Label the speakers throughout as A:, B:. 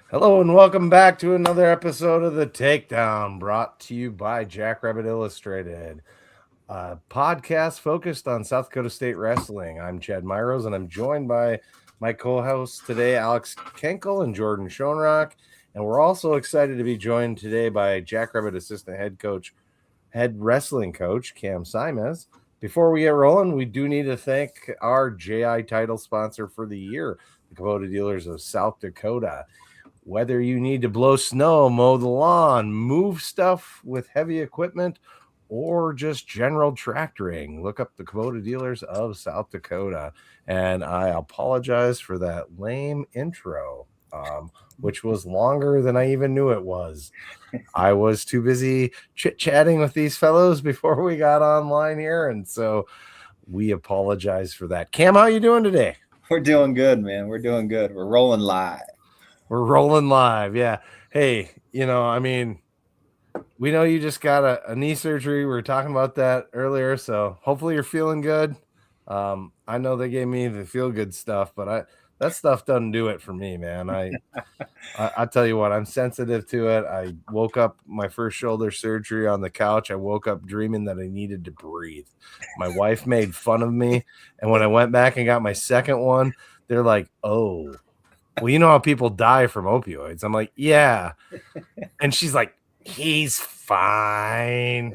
A: Hello and welcome back to another episode of the Takedown, brought to you by Jackrabbit Illustrated, a podcast focused on South Dakota State wrestling. I'm Chad Myros, and I'm joined by my co-hosts today, Alex Kenkel and Jordan Schoenrock. And we're also excited to be joined today by Jackrabbit assistant head wrestling coach, Cam Simaz. Before we get rolling, we do need to thank our JI title sponsor for the year, the Kubota Dealers of South Dakota. Whether you need to blow snow, mow the lawn, move stuff with heavy equipment, or just general tractoring, look up the Kubota Dealers of South Dakota. And I apologize for that lame intro, which was longer than I even knew it was. I was too busy chit-chatting with these fellows before we got online here, and so we apologize for that. Cam, how you doing today?
B: We're doing good, man. We're doing good. We're rolling live.
A: We're rolling live. Yeah. Hey, we know you just got a knee surgery. We were talking about that earlier. So hopefully you're feeling good. I know they gave me the feel good stuff, but that stuff doesn't do it for me, man. I tell you what, I'm sensitive to it. I woke up my first shoulder surgery on the couch. I woke up dreaming that I needed to breathe. My wife made fun of me. And when I went back and got my second one, they're like, oh, well, you know how people die from opioids? I'm like, yeah. And she's like, he's fine.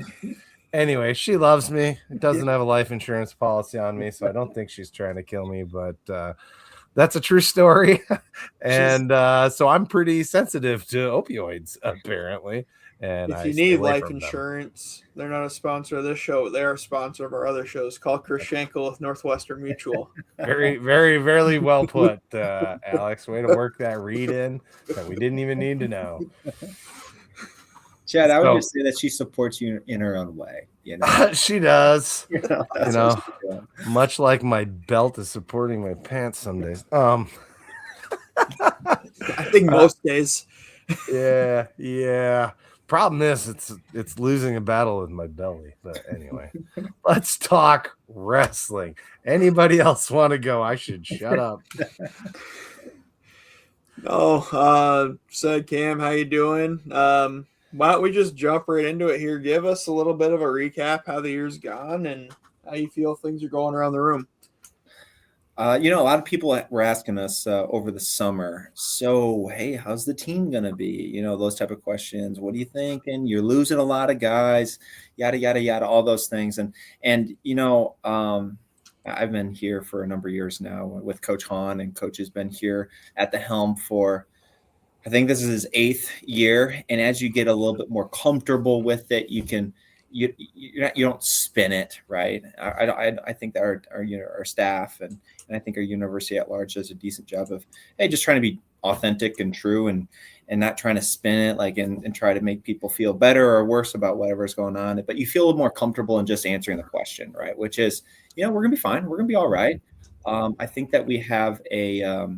A: Anyway, she loves me. Doesn't have a life insurance policy on me, so I don't think she's trying to kill me, but that's a true story. And so I'm pretty sensitive to opioids, apparently. And
C: if you need life insurance, they're not a sponsor of this show. They're a sponsor of our other shows. Call Chris Schenkel with Northwestern Mutual.
A: Very, very, very well put, Alex. Way to work that read in that we didn't even need to know.
B: Chad, I would just say that she supports you in her own way. You know,
A: she does. Much like my belt is supporting my pants some days.
C: I think most days.
A: Yeah. Problem is, it's losing a battle with my belly. But anyway, let's talk wrestling. Anybody else want to go? I should shut up.
C: Said Cam, how you doing? Why don't we just jump right into it here? Give us a little bit of a recap how the year's gone and how you feel things are going around the room.
B: A lot of people were asking us over the summer, so, hey, how's the team going to be? Those type of questions. What are you thinking? You're losing a lot of guys, yada, yada, yada, all those things. And I've been here for a number of years now with Coach Hahn, and Coach has been here at the helm for, I think this is his 8th year. And as you get a little bit more comfortable with it, you don't spin it, right? I think that our staff and I think our university at large does a decent job of, hey, just trying to be authentic and true and not trying to spin it and try to make people feel better or worse about whatever's going on. But you feel a little more comfortable in just answering the question, right? Which is, we're going to be fine. We're going to be all right. I think that we have a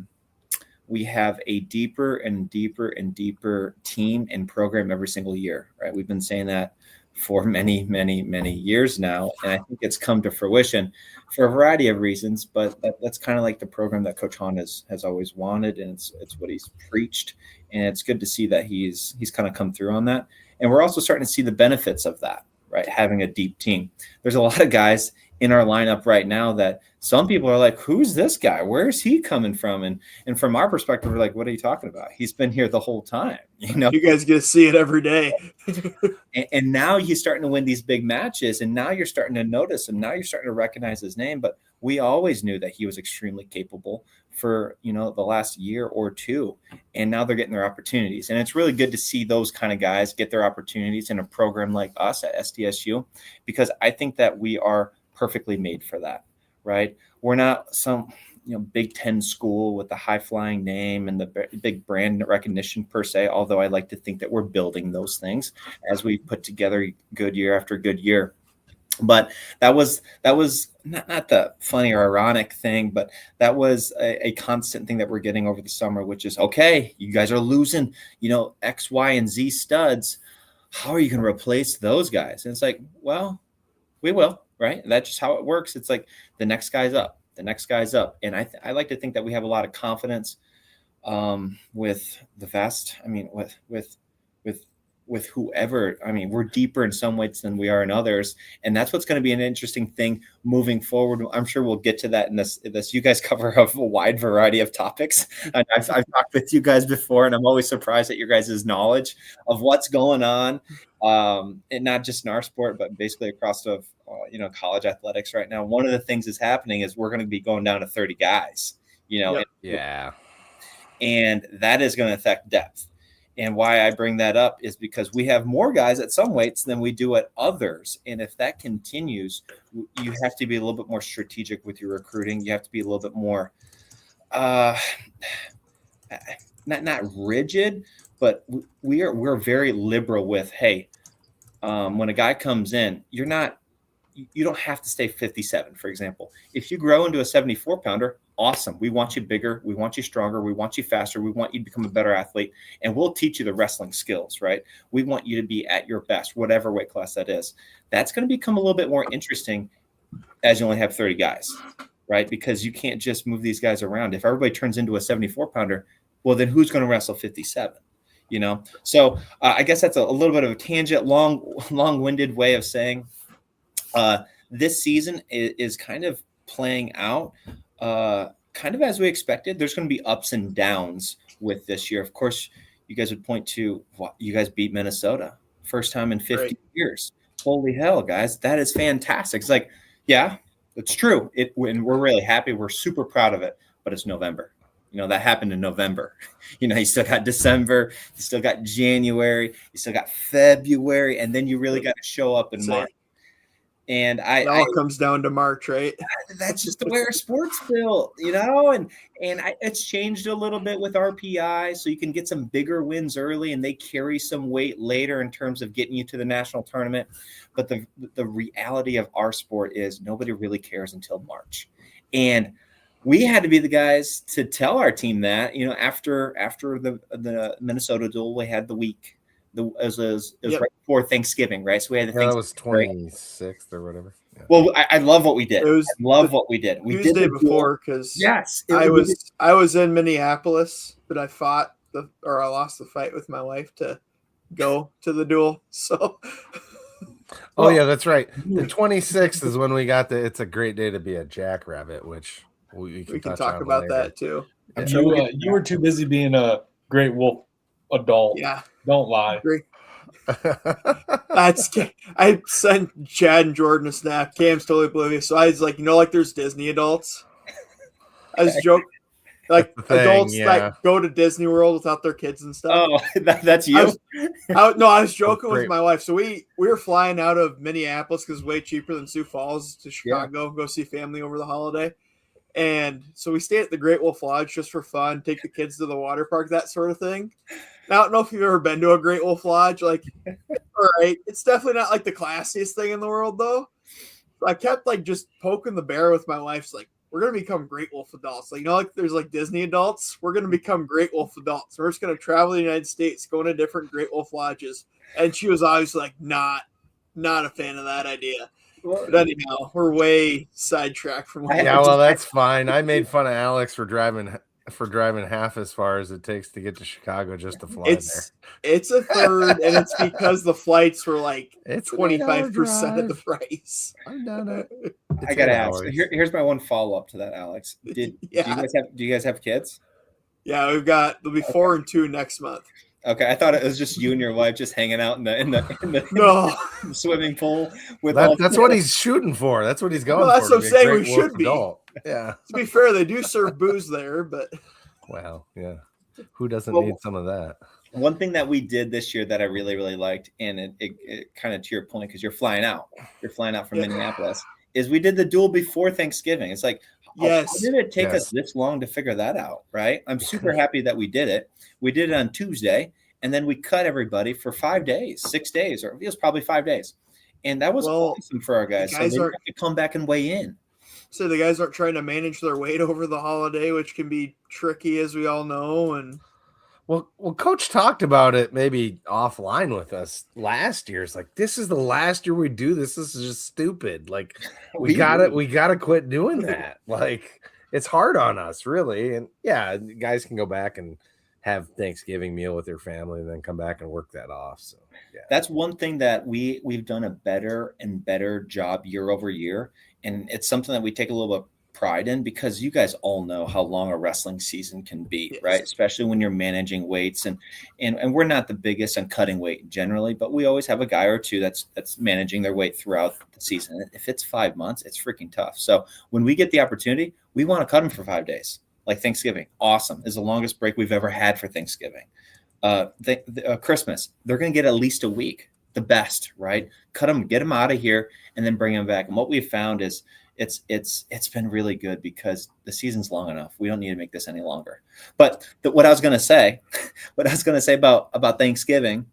B: deeper and deeper and deeper team and program every single year, right? We've been saying that for many, many, many years now. And I think it's come to fruition for a variety of reasons, but that's kind of like the program that Coach Hahn has always wanted. And it's what he's preached. And it's good to see that he's kind of come through on that. And we're also starting to see the benefits of that, right? Having a deep team. There's a lot of guys in our lineup right now that some people are like, who's this guy? Where's he coming from? And from our perspective, we're like, what are you talking about? He's been here the whole time.
C: You guys get to see it every day.
B: and now he's starting to win these big matches, and now you're starting to notice him. Now you're starting to recognize his name. But we always knew that he was extremely capable for, the last year or two. And now they're getting their opportunities. And it's really good to see those kind of guys get their opportunities in a program like us at SDSU, because I think that we are perfectly made for that, right? We're not some Big Ten school with the high flying name and the big brand recognition per se, although I like to think that we're building those things as we put together good year after good year. But that was not the funny or ironic thing, but that was a constant thing that we're getting over the summer, which is, okay, you guys are losing, X, Y, and Z studs. How are you going to replace those guys? And it's like, well, we will. Right. That's just how it works. It's like the next guy's up. And I like to think that we have a lot of confidence with the vast, I mean, with whoever. I mean, we're deeper in some weights than we are in others, and that's what's going to be an interesting thing moving forward. I'm sure we'll get to that in this. You guys cover a wide variety of topics, and I've talked with you guys before, and I'm always surprised at your guys' knowledge of what's going on, and not just in our sport, but basically across the college athletics right now. One of the things that's happening is we're going to be going down to 30 guys.
C: Yep.
A: Yeah.
B: And that is going to affect depth. And why I bring that up is because we have more guys at some weights than we do at others. And if that continues, you have to be a little bit more strategic with your recruiting. You have to be a little bit more, not rigid, but we're very liberal with, hey, when a guy comes in, you don't have to stay 57, for example. If you grow into a 74 pounder, awesome. We want you bigger. We want you stronger. We want you faster. We want you to become a better athlete, and we'll teach you the wrestling skills, right? We want you to be at your best, whatever weight class that is. That's going to become a little bit more interesting as you only have 30 guys, right? Because you can't just move these guys around. If everybody turns into a 74 pounder, well, then who's going to wrestle 57? So I guess that's a little bit of a tangent, long-winded way of saying this season is kind of playing out kind of as we expected. There's going to be ups and downs with this year. Of course, you guys would point to, you guys beat Minnesota first time in 50 years. Holy hell, guys. That is fantastic. It's like, yeah, it's true. And we're really happy. We're super proud of it, but it's November. That happened in November. You still got December, you still got January, you still got February, and then you really got to show up in March. And it
C: all comes down to March, right?
B: That's just the way our sport's built, and it's changed a little bit with RPI, so you can get some bigger wins early, and they carry some weight later in terms of getting you to the national tournament. But the reality of our sport is nobody really cares until March, and we had to be the guys to tell our team that, after the Minnesota Dual, we had the week. It was right before Thanksgiving, right? So we had
A: that was 26th or whatever. Yeah.
B: Well, I love what we did. What we did. We
C: Tuesday
B: did
C: before, because I was in Minneapolis, but I lost the fight with my wife to go to the duel. So.
A: Oh yeah, that's right. The 26th is when we got it's a great day to be a jackrabbit, which we can talk
C: about
A: later.
C: that too.
D: You were too busy being a great wolf adult.
C: Yeah.
D: Don't lie.
C: I sent Chad and Jordan a snap. Cam's totally oblivious. So I was like, there's Disney adults. I was joking. Like adults that go to Disney World without their kids and stuff.
B: Oh, that's you?
C: I was joking with my wife. So we were flying out of Minneapolis because it's way cheaper than Sioux Falls to Chicago, go see family over the holiday. And so we stayed at the Great Wolf Lodge just for fun, take the kids to the water park, that sort of thing. Now, I don't know if you've ever been to a Great Wolf Lodge. Like, all right, it's definitely not like the classiest thing in the world, though. So I kept just poking the bear with my wife. It's like, we're going to become Great Wolf adults. Like, there's Disney adults. We're going to become Great Wolf adults. We're just going to travel the United States, going to different Great Wolf Lodges. And she was obviously not a fan of that idea. But anyhow, we're way sidetracked from.
A: That's fine. I made fun of Alex for driving half as far as it takes to get to Chicago just to fly there.
C: It's a third, and it's because the flights were 25% of the price.
A: I've done it.
B: I gotta ask. Here's my one follow up to that, Alex. Do you guys have kids?
C: Yeah, there'll be 4 and 2 next month.
B: Okay, I thought it was just you and your wife just hanging out in the
C: no
B: swimming pool with.
A: That's what he's shooting for. That's what he's going for.
C: That's what I'm saying. We should be.
A: Yeah.
C: To be fair, they do serve booze there, but.
A: Well, yeah. Who doesn't need some of that?
B: One thing that we did this year that I really, really liked, and it kind of to your point, because you're flying out from Minneapolis, is we did the duel before Thanksgiving. It's like, how did it take us this long to figure that out, right? I'm super happy that we did it. We did it on Tuesday, and then we cut everybody for 5 days, 6 days, or it was probably 5 days. And that was awesome for our guys. So they have to come back and weigh in.
C: So the guys aren't trying to manage their weight over the holiday, which can be tricky, as we all know. And
A: well, Coach talked about it maybe offline with us last year. It's like, this is the last year we do this. This is just stupid. Like, we gotta quit doing that. Like, it's hard on us, really. And yeah, guys can go back and have Thanksgiving meal with their family and then come back and work that off. So yeah,
B: that's one thing that we've done a better and better job year over year, and it's something that we take a little bit of pride in, because you guys all know how long a wrestling season can be,
C: Yes.
B: right? Especially when you're managing weights, and we're not the biggest on cutting weight generally, but we always have a guy or two that's managing their weight throughout the season. If it's 5 months, it's freaking tough. So when we get the opportunity, we want to cut them for 5 days, like Thanksgiving. Awesome, is the longest break we've ever had for Thanksgiving. Christmas, they're going to get at least a week, the best, right? Cut them, get them out of here, and then bring them back. And what we've found is it's been really good, because the season's long enough. We don't need to make this any longer. But what I was going to say about Thanksgiving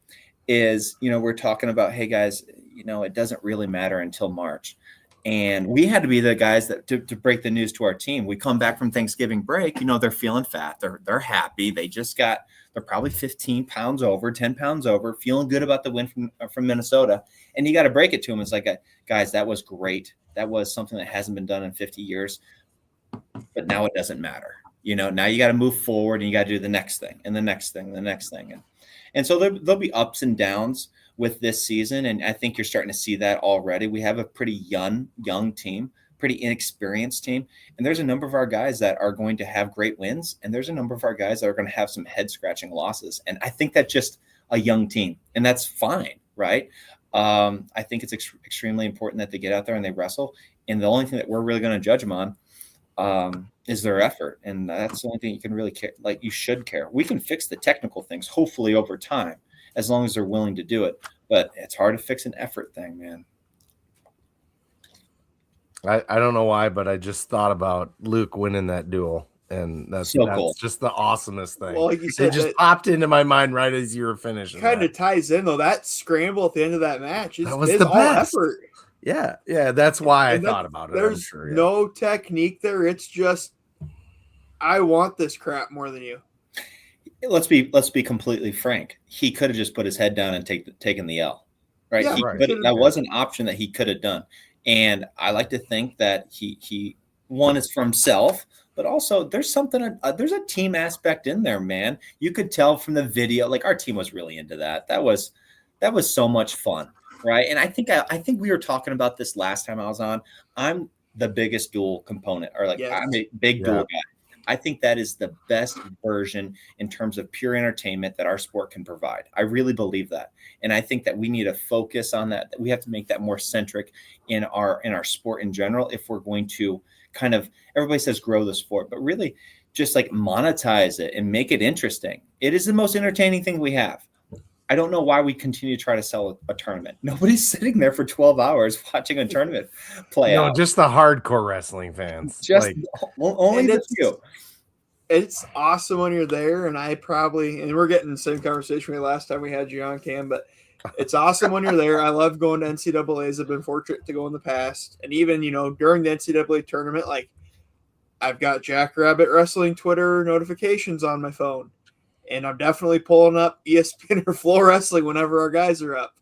B: is, we're talking about, hey guys, it doesn't really matter until March. And we had to be the guys that to break the news to our team. We come back from Thanksgiving break, they're feeling fat. They're happy. They're probably 15 pounds over, 10 pounds over, feeling good about the win from Minnesota. And you got to break it to them. It's like, guys, that was great. That was something that hasn't been done in 50 years, but now it doesn't matter. Now you got to move forward, and you got to do the next thing and the next thing, and the next thing. And so there'll be ups and downs with this season. And I think you're starting to see that already. We have a pretty young team, pretty inexperienced team. And there's a number of our guys that are going to have great wins. And there's a number of our guys that are going to have some head scratching losses. And I think that's just a young team, and that's fine. Right. I think it's extremely important that they get out there and they wrestle. And the only thing that we're really going to judge them on is their effort. And that's the only thing you can really care. Like, you should care. We can fix the technical things, hopefully over time, as long as they're willing to do it. But it's hard to fix an effort thing, man.
A: I don't know why, but I just thought about Luke winning that duel. And that's
B: cool.
A: Just the awesomest thing.
C: Well, like you said,
A: it just popped into my mind right as you were finishing.
C: Kind of ties in, though. That scramble at the end of that match is
A: the
C: all
A: best
C: effort.
A: Yeah, that's why I thought about it.
C: There's no technique there. It's just, I want this crap more than you.
B: Let's be completely frank. He could have just put his head down and taken the L, right?
C: Yeah,
B: that was an option that he could have done. And I like to think that he one is for himself, but also there's there's a team aspect in there, man. You could tell from the video, like, our team was really into that. That was so much fun, right? And I think we were talking about this last time I was on. I'm the biggest dual component, or I'm a big dual guy. I think that is the best version in terms of pure entertainment that our sport can provide. I really believe that. And I think that we need to focus on that. We have to make that more centric in our sport in general, if we're going to kind of, everybody says grow the sport, but really just like monetize it and make it interesting. It is the most entertaining thing we have. I don't know why we continue to try to sell a tournament. Nobody's sitting there for 12 hours watching a tournament play out.
A: Just the hardcore wrestling fans.
B: Only the few.
C: It's awesome when you're there, and we're getting the same conversation we had last time we had you on, Cam, but it's awesome when you're there. I love going to NCAAs. I've been fortunate to go in the past. And even, during the NCAA tournament, like, I've got Jackrabbit Wrestling Twitter notifications on my phone. And I'm definitely pulling up ESPN or Flow Wrestling whenever our guys are up.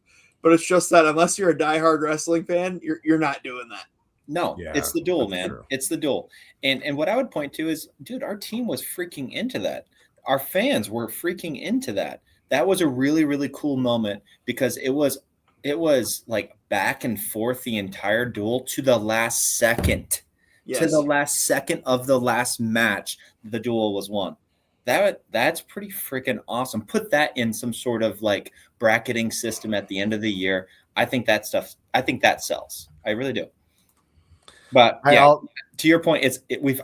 C: But it's just that unless you're a diehard wrestling fan, you're not doing that.
B: No, it's the duel, man. True. It's the duel. And what I would point to is, dude, our team was freaking into that. Our fans were freaking into that. That was a really, really cool moment, because it was like back and forth the entire duel to the last second. Yes. To the last second of the last match, the duel was won. That's pretty freaking awesome. Put that in some sort of like bracketing system at the end of the year. I think that sells. I really do. But to your point,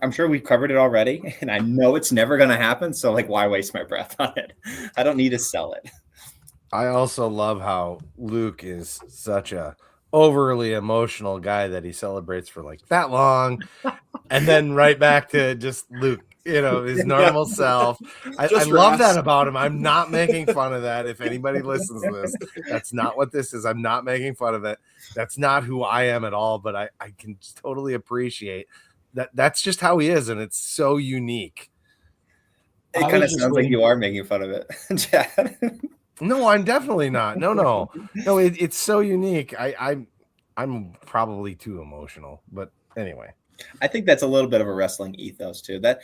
B: I'm sure we've covered it already, and I know it's never going to happen. So, like, why waste my breath on it? I don't need to sell it.
A: I also love how Luke is such a overly emotional guy that he celebrates for like that long, and then right back to just Luke, his normal self. I love that about him. I'm not making fun of that. If anybody listens to this, that's not what this is. I'm not making fun of it. That's not who I am at all, but I can totally appreciate that. That's just how he is, and it's so unique.
B: It kind of sounds like you are making fun of it, Chad.
A: No, I'm definitely not. No. It's so unique. I'm probably too emotional, but anyway.
B: I think that's a little bit of a wrestling ethos too. That,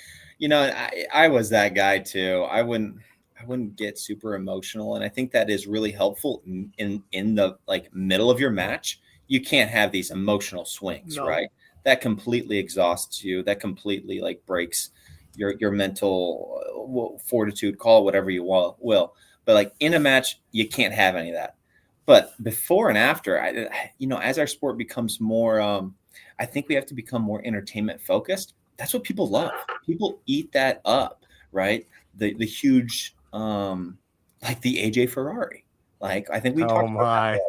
B: I was that guy too. I wouldn't get super emotional, and I think that is really helpful in the like middle of your match. You can't have these emotional swings, right? That completely exhausts you. That completely like breaks your mental fortitude. Call it whatever you will. But like in a match, you can't have any of that. But before and after, as our sport becomes more, I think we have to become more entertainment focused. That's what people love. People eat that up, right? The huge, like the AJ Ferrari. Like I think we talked about that.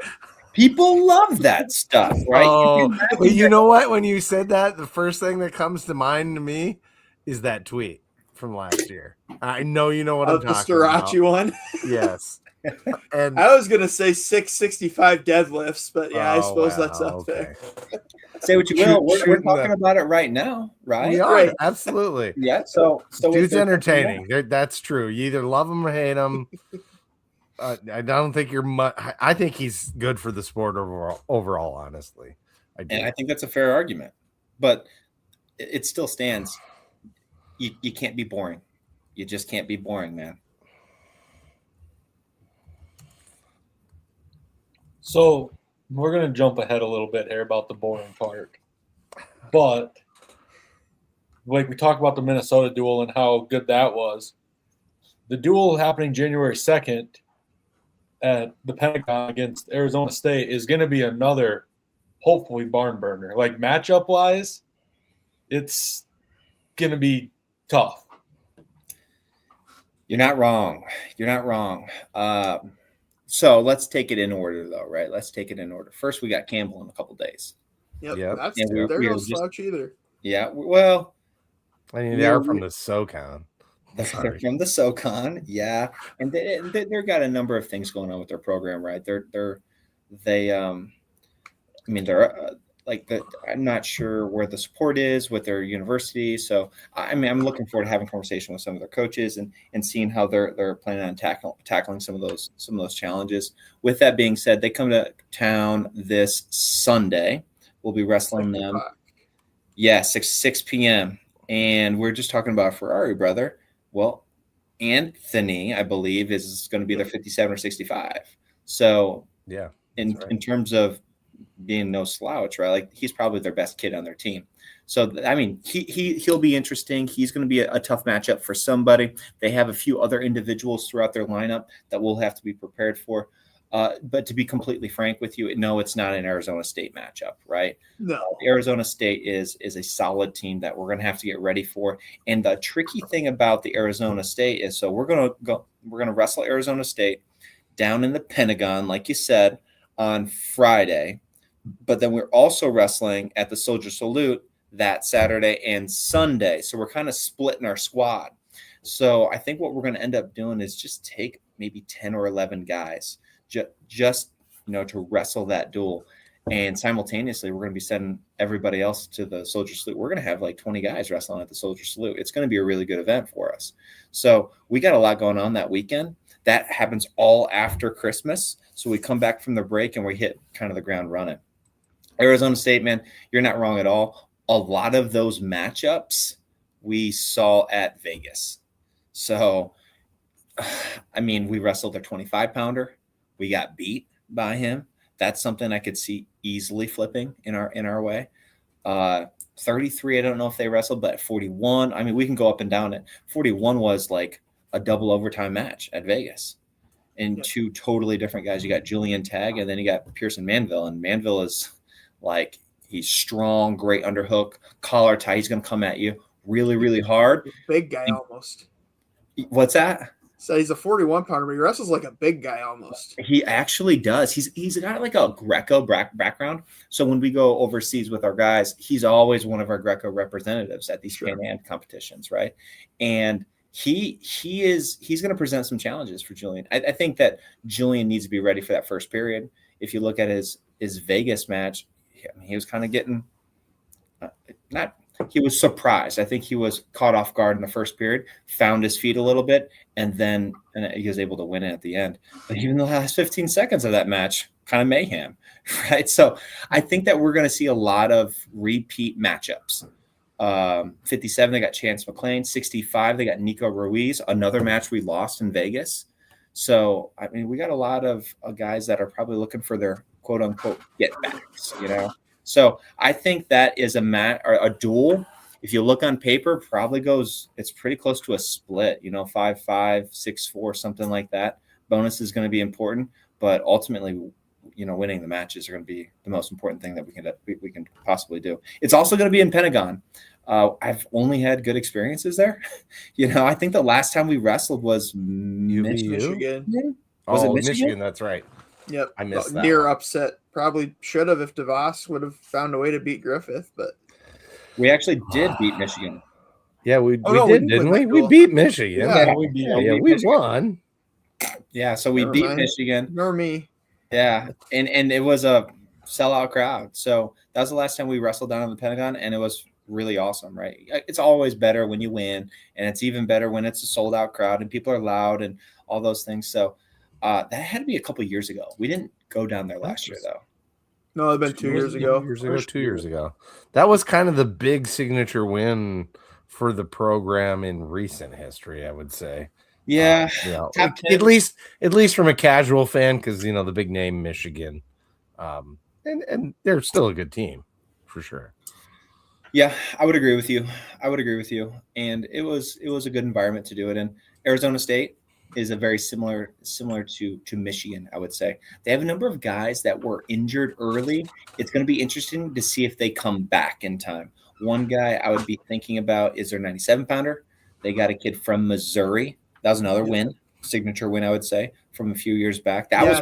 B: People love that stuff, right?
A: But you know what? When you said that, the first thing that comes to mind to me is that tweet from last year. I know you know what I'm talking about.
C: The Starachi one?
A: Yes. And
C: I was going to say 665 deadlifts, but yeah, I suppose that's up there.
B: Say what you will. We're talking about it right now, right?
A: We are, right. Absolutely.
B: Yeah. So
A: dude's entertaining. That's true. You either love him or hate him. I don't think I think he's good for the sport overall, honestly.
B: And I think that's a fair argument, but it still stands. You can't be boring. You just can't be boring, man.
D: So we're going to jump ahead a little bit here about the boring part. But like we talked about the Minnesota duel and how good that was. The duel happening January 2nd at the Pentagon against Arizona State is going to be another, hopefully, barn burner. Like matchup-wise, it's going to be tough.
B: You're not wrong. So let's take it in order, though, right? Let's take it in order. First, we got Campbell in a couple days.
C: Yep. They're no slouch either.
B: Yeah. Well,
A: I mean, they're from the SoCon.
B: They're from the SoCon, yeah, and they've got a number of things going on with their program, right? They're I'm not sure where the support is with their university, so I'm looking forward to having a conversation with some of their coaches and seeing how they're planning on tackling some of those challenges. With that being said, they come to town this Sunday. We'll be wrestling them. Yeah, 6 p.m. And we're just talking about Ferrari, brother. Well, Anthony, I believe, is going to be their 57 or 65. So
A: yeah,
B: in terms of being no slouch, right? Like he's probably their best kid on their team. So I mean, he'll be interesting. He's going to be a tough matchup for somebody. They have a few other individuals throughout their lineup that we'll have to be prepared for. But to be completely frank with you, no, it's not an Arizona State matchup, right?
C: No.
B: Arizona State is a solid team that we're going to have to get ready for. And the tricky thing about the Arizona State is, so we're going to wrestle Arizona State down in the Pentagon, like you said, on Friday. But then we're also wrestling at the Soldier Salute that Saturday and Sunday. So we're kind of splitting our squad. So I think what we're going to end up doing is just take maybe 10 or 11 guys just to wrestle that duel. And simultaneously, we're going to be sending everybody else to the Soldier Salute. We're going to have like 20 guys wrestling at the Soldier Salute. It's going to be a really good event for us. So we got a lot going on that weekend. That happens all after Christmas. So we come back from the break and we hit kind of the ground running. Arizona State, man, you're not wrong at all. A lot of those matchups we saw at Vegas. So, I mean, we wrestled their 25-pounder. We got beat by him. That's something I could see easily flipping in our way. 33, I don't know if they wrestled, but 41, I mean, we can go up and down it. 41 was like a double overtime match at Vegas. And two totally different guys. You got Julian Tagg, and then you got Pearson Manville. And Manville is like, he's strong, great underhook, collar tie. He's going to come at you really, really hard.
C: Big guy almost.
B: What's that?
C: So he's a 41-pounder, but he wrestles like a big guy almost.
B: He actually does. He's got like a Greco background. So when we go overseas with our guys, he's always one of our Greco representatives at these Pan Am competitions, right? And he's going to present some challenges for Julian. I think that Julian needs to be ready for that first period. If you look at his Vegas match, he was kind of getting he was surprised. I think he was caught off guard in the first period, found his feet a little bit, and he was able to win it at the end. But even the last 15 seconds of that match, kind of mayhem, right? So I think that we're going to see a lot of repeat matchups. 57, they got Chance McClain. 65, they got Nico Ruiz, another match we lost in Vegas. So, I mean, we got a lot of guys that are probably looking for their quote-unquote get-backs, you know? So I think that is a duel. If you look on paper, it's pretty close to a split, 5-5, 6-4, something like that. Bonus is going to be important, but ultimately, winning the matches are going to be the most important thing that we can possibly do. It's also going to be in Pentagon. I've only had good experiences there. I think the last time we wrestled was
C: Michigan.
B: Was it
A: Michigan? That's right.
C: Yep.
A: I missed that.
C: Near upset. Probably should have if DeVos would have found a way to beat Griffith, but
B: we actually did beat Michigan.
A: Yeah, we did, didn't we? We beat Michigan.
C: Yeah,
A: we won.
B: Yeah, so we beat Michigan.
C: Nor me.
B: Yeah, and it was a sellout crowd. So that was the last time we wrestled down in the Pentagon, and it was really awesome, right? It's always better when you win, and it's even better when it's a sold-out crowd and people are loud and all those things. So that had to be a couple years ago. We didn't go down there last year, though.
C: No, it's been 2 years ago.
A: 2 years ago. That was kind of the big signature win for the program in recent history, I would say.
B: Yeah,
A: at least from a casual fan, because the big name Michigan, and they're still a good team for sure.
B: Yeah, I would agree with you. And it was a good environment to do it in. Arizona State is a very similar to Michigan, I would say. They have a number of guys that were injured early. It's going to be interesting to see if they come back in time. One guy I would be thinking about is their 97-pounder. They got a kid from Missouri. That was another win, signature win, I would say, from a few years back. That was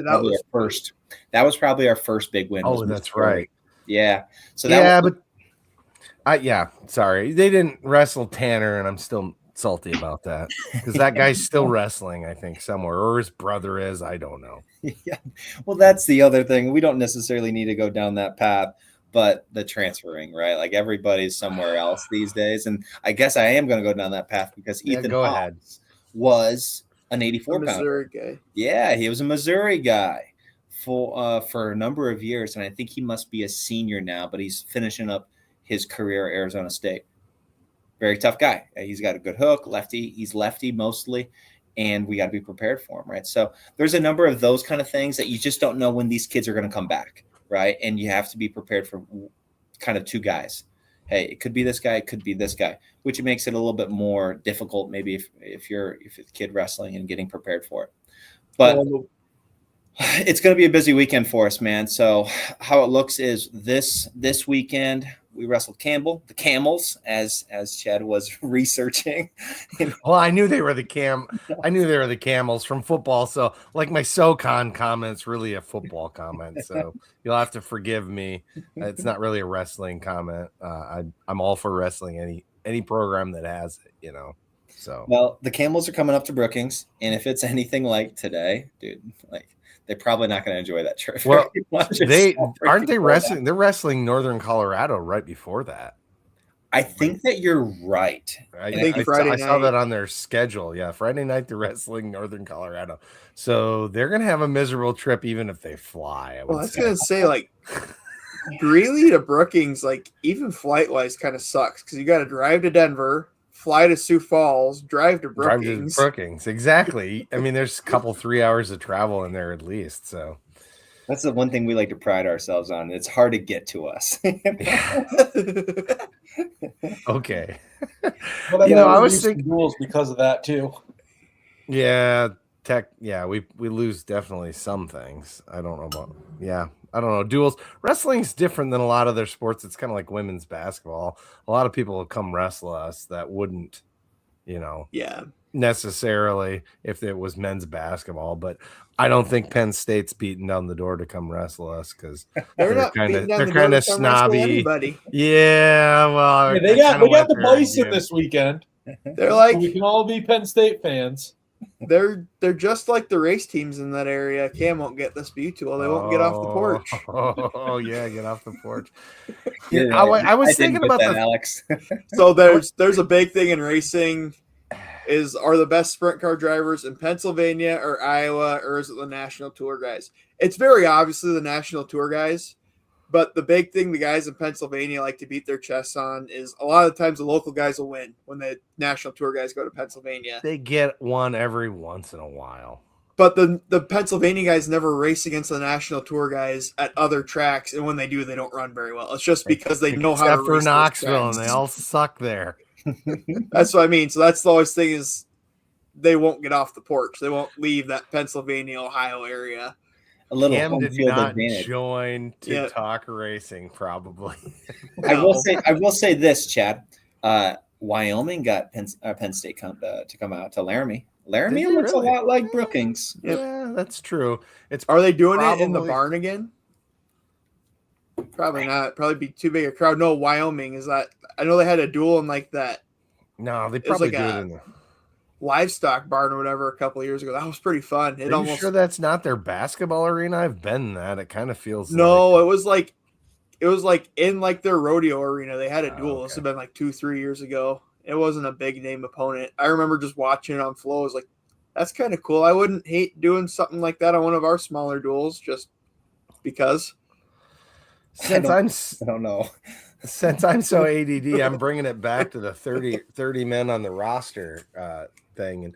B: probably our first big win.
A: Oh, that's right.
B: Yeah. So
A: sorry. They didn't wrestle Tanner, and I'm still salty about that because that guy's still wrestling, I think, somewhere, or his brother is. I don't know.
B: Yeah. Well, that's the other thing. We don't necessarily need to go down that path, but the transferring, right? Like everybody's somewhere else these days. And I guess I am going to go down that path because Ethan Hobbs was an 84-pounder.
C: Missouri guy.
B: Yeah, he was a Missouri guy for a number of years. And I think he must be a senior now, but he's finishing up his career at Arizona State. Very tough guy. He's got a good hook, lefty. He's lefty mostly, and we got to be prepared for him, right? So there's a number of those kind of things that you just don't know when these kids are going to come back, right? And you have to be prepared for kind of two guys. Hey, it could be this guy, it could be this guy, which makes it a little bit more difficult maybe if it's a kid wrestling and getting prepared for it. But it's going to be a busy weekend for us, man. So how it looks is this weekend we wrestled Campbell, the Camels, as Chad was researching.
A: Well, I knew they were the Camels from football. So like my SoCon comment's really a football comment. So you'll have to forgive me. It's not really a wrestling comment. I'm all for wrestling, any program that has it, So
B: well, the Camels are coming up to Brookings, and if it's anything like today, dude, like they're probably not going to enjoy that trip.
A: Well, they wrestling? They're wrestling Northern Colorado right before that.
B: I think that you're right.
A: I saw that on their schedule. Yeah, Friday night they're wrestling Northern Colorado, so they're going to have a miserable trip even if they fly.
C: I was going to say, like, Greeley to Brookings, like even flight wise, kind of sucks because you got to drive to Denver, fly to Sioux Falls, drive to Brookings.
A: Exactly. I mean, there's a couple 3 hours of travel in there at least. So
B: that's the one thing we like to pride ourselves on. It's hard to get to us.
A: Okay.
D: Well, I was thinking rules because of that too.
A: Yeah. We lose definitely some things. I don't know about. Yeah. I don't know. Duels. Wrestling's different than a lot of their sports. It's kind of like women's basketball. A lot of people will come wrestle us that wouldn't, necessarily if it was men's basketball. But I don't think Penn State's beating down the door to come wrestle us because they're kind of snobby. Yeah, well,
D: they got the Bison this weekend.
C: They're like,
D: we can all be Penn State fans.
C: They're just like the race teams in that area. Cam won't get this, but you two, well, they won't get off the porch.
A: Oh yeah, get off the porch.
B: You're
A: I
B: right.
A: was
B: I
A: thinking
B: didn't get
A: about
B: that, Alex.
C: So there's a big thing in racing. Are the best sprint car drivers in Pennsylvania or Iowa, or is it the National Tour guys? It's very obviously the National Tour guys. But the big thing the guys in Pennsylvania like to beat their chests on is a lot of the times the local guys will win when the National Tour guys go to Pennsylvania.
A: They get one every once in a while.
C: But the Pennsylvania guys never race against the National Tour guys at other tracks, and when they do, they don't run very well. It's just because they know how to race.
A: Except for Knoxville, and they all suck there.
C: That's what I mean. So that's the always thing is they won't get off the porch. They won't leave that Pennsylvania, Ohio area.
B: A little
A: Cam
B: home
A: did
B: field
A: not
B: advantage.
A: join to talk racing, probably.
B: I will say this, Chad. Wyoming got Penn State to come out to Laramie. Laramie looks
A: really?
B: a lot like Brookings.
A: Yeah, that's true.
C: Are they doing it in the barn again? Probably not. Probably be too big a crowd. No, Wyoming is that. I know they had a duel in like that.
A: No, they probably
C: like
A: do it in the
C: livestock barn or whatever a couple of years ago. That was pretty fun.
A: Are you sure that's not their basketball arena? I've been in that. It kind of feels
C: it was like in like their rodeo arena. They had a duel.
A: Okay.
C: This had been like 2-3 years ago. It wasn't a big name opponent. I remember just watching it on Flow. I was like, that's kind of cool. I wouldn't hate doing something like that on one of our smaller duels just because.
B: I don't know.
A: Since I'm so ADD, I'm bringing it back to the 30 men on the roster thing. And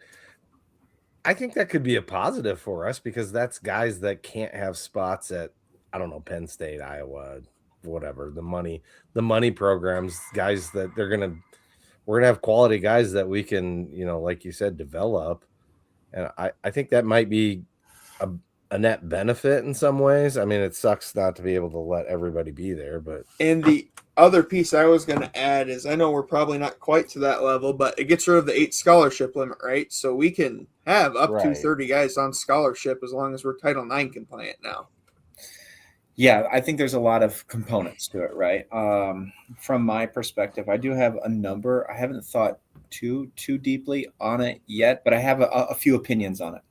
A: I think that could be a positive for us because that's guys that can't have spots at, I don't know, Penn State, Iowa, whatever, the money programs, guys that we're going to have quality guys that we can, like you said, develop. And I think that might be a net benefit in some ways. I mean, it sucks not to be able to let everybody be there, but.
C: And the other piece I was going to add is I know we're probably not quite to that level, but it gets rid of the 8 scholarship limit, right? So we can have up to 30 guys on scholarship as long as we're Title IX compliant now.
B: Yeah, I think there's a lot of components to it, right? From my perspective, I do have a number. I haven't thought too deeply on it yet, but I have a few opinions on it.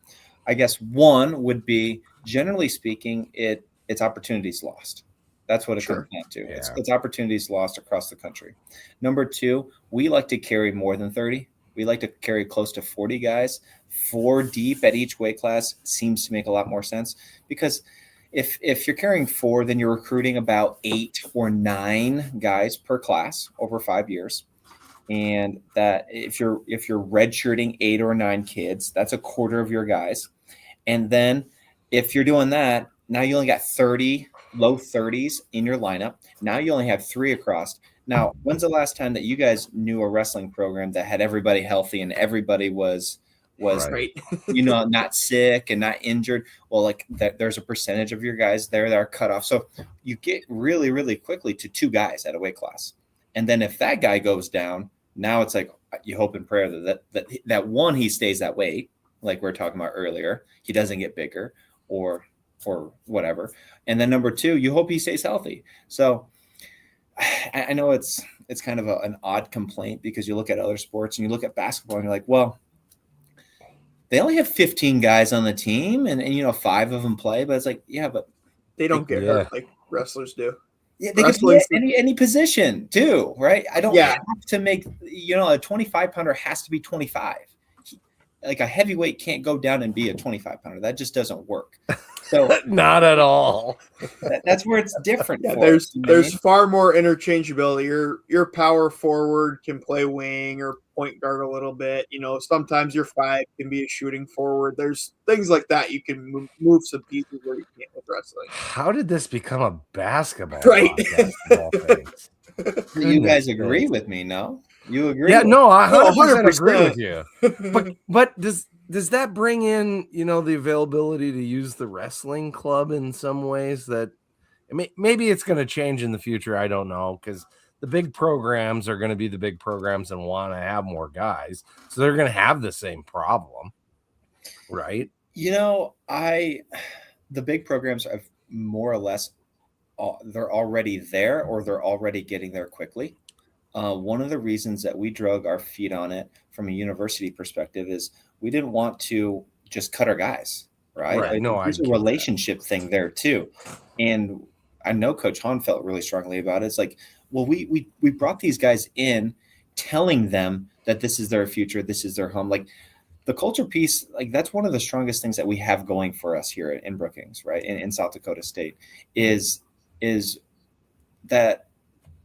B: I guess one would be, generally speaking, it's opportunities lost. That's what it comes down to. Yeah. It's opportunities lost across the country. Number two, we like to carry more than 30. We like to carry close to 40 guys. 4 deep at each weight class seems to make a lot more sense because if you're carrying 4, then you're recruiting about 8 or 9 guys per class over 5 years. And that if you're redshirting 8 or 9 kids, that's a quarter of your guys. And then if you're doing that, now you only got 30, low 30s in your lineup. Now you only have 3 across. Now, when's the last time that you guys knew a wrestling program that had everybody healthy and everybody was
C: right.
B: Not sick and not injured? Well, like that, there's a percentage of your guys there that are cut off. So you get really, really quickly to 2 guys at a weight class. And then if that guy goes down, now it's like you hope and prayer that one, he stays that weight, like we were talking about earlier. He doesn't get bigger or whatever. And then number 2, you hope he stays healthy. So I know it's kind of an odd complaint because you look at other sports and you look at basketball and you're like, well, they only have 15 guys on the team and 5 of them play, but it's like, yeah, but
C: they don't get hurt like wrestlers do.
B: Yeah, they can play any position too, right? I don't have to make, a 25 pounder has to be 25. Like a heavyweight can't go down and be a 25 pounder. That just doesn't work. So
A: not at all.
B: That's where it's different.
C: Yeah, there's far more interchangeability. Your power forward can play wing or point guard a little bit. Sometimes your 5 can be a shooting forward. There's things like that. You can move some pieces where you can't with wrestling.
A: How did this become a basketball?
C: Right.
B: You guys agree with me, no? You agree?
A: Yeah, no, I 100% agree with you. But does that bring in, the availability to use the wrestling club in some ways that maybe it's going to change in the future? I don't know, because the big programs are going to be the big programs and want to have more guys. So they're going to have the same problem, right?
B: The big programs are more or less, they're already there or they're already getting there quickly. one of the reasons that we drug our feet on it from a university perspective is we didn't want to just cut our guys, right?
A: Right. No,
B: there's a relationship thing there too. And I know Coach Hahn felt really strongly about it. It's like, well, we brought these guys in telling them that this is their future, this is their home. Like the culture piece, like that's one of the strongest things that we have going for us here in Brookings, right? In South Dakota State is that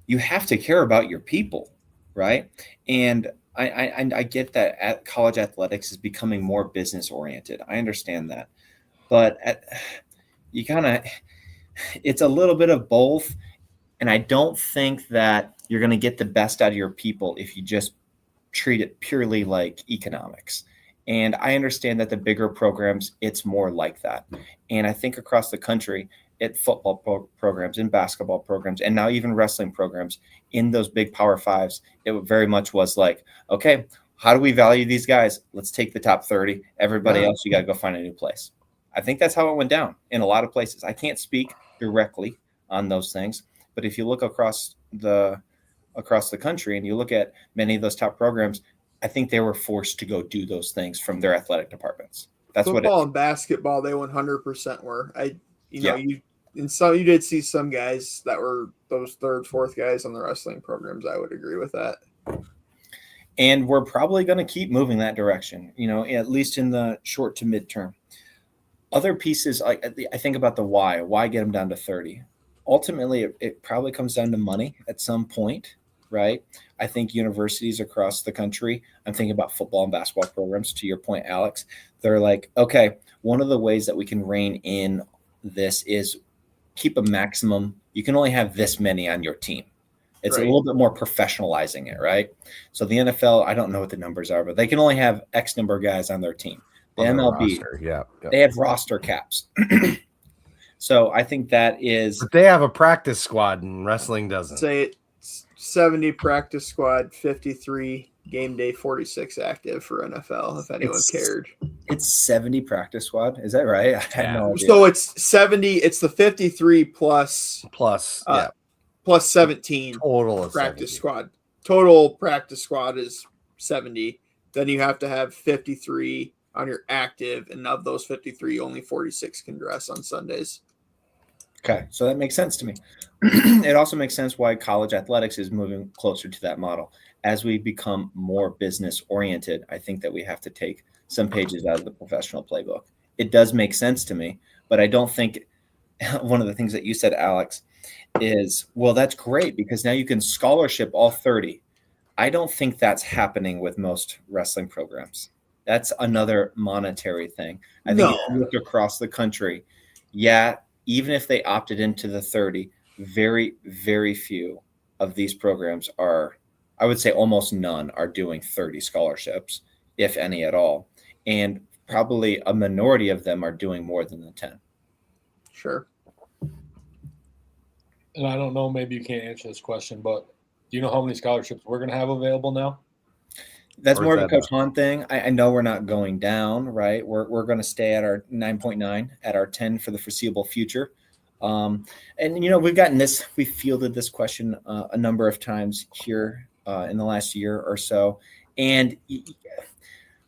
B: you have to care about your people, right? And I get that college athletics is becoming more business oriented. I understand that, but it's a little bit of both. And I don't think that you're going to get the best out of your people if you just treat it purely like economics. And I understand that the bigger programs, it's more like that. And I think across the country, at football programs, in basketball programs, and now even wrestling programs, in those big Power Fives, it very much was like, okay, how do we value these guys? Let's take the top 30. Everybody else, you got to go find a new place. I think that's how it went down in a lot of places. I can't speak directly on those things, but if you look across the country and you look at many of those top programs, I think they were forced to go do those things from their athletic departments. That's
C: football and basketball. They 100% were. You did see some guys that were those third, fourth guys on the wrestling programs. I would agree with that.
B: And we're probably going to keep moving that direction, at least in the short to midterm. Other pieces, I think about the why get them down to 30. Ultimately, it probably comes down to money at some point, right? I think universities across the country, I'm thinking about football and basketball programs, to your point, Alex, they're like, okay, one of the ways that we can rein in this is keep a maximum. You can only have this many on your team. It's right. A little bit more professionalizing it, right? So the NFL, I don't know what the numbers are, but they can only have X number of guys on their team. The MLB,
A: roster,
B: they have roster caps. So I think that is.
A: But they have a practice squad, and wrestling doesn't.
C: Say it's 70 practice squad, 53 game day, 46 active for NFL. If anyone cared,
B: it's 70 practice squad. Is that right? I had no idea.
C: So it's 70. It's the 53 plus 17
A: total of
C: practice
A: 70.
C: squad. Total practice squad is 70. Then you have to have 53 on your active, and of those 53, only 46 can dress on Sundays.
B: Okay, so that makes sense to me. It also makes sense why college athletics is moving closer to that model. As we become more business oriented, I think that we have to take some pages out of the professional playbook. It does make sense to me, but I don't think one of the things that you said, Alex, is, well, that's great because now you can scholarship all 30. I don't think that's happening with most wrestling programs. That's another monetary thing. I think if you look across the country, even if they opted into the 30, very, very few of these programs are, I would say almost none are doing 30 scholarships, if any at all. And probably a minority of them are doing more than the 10.
C: Sure.
D: And I don't know, maybe you can't answer this question, but do you know how many scholarships we're going to have available now?
B: That's more of a Coach Hahn thing. I know we're not going down, right? We're going to stay at our 9.9, at our 10 for the foreseeable future. And, we fielded this question a number of times here in the last year or so. And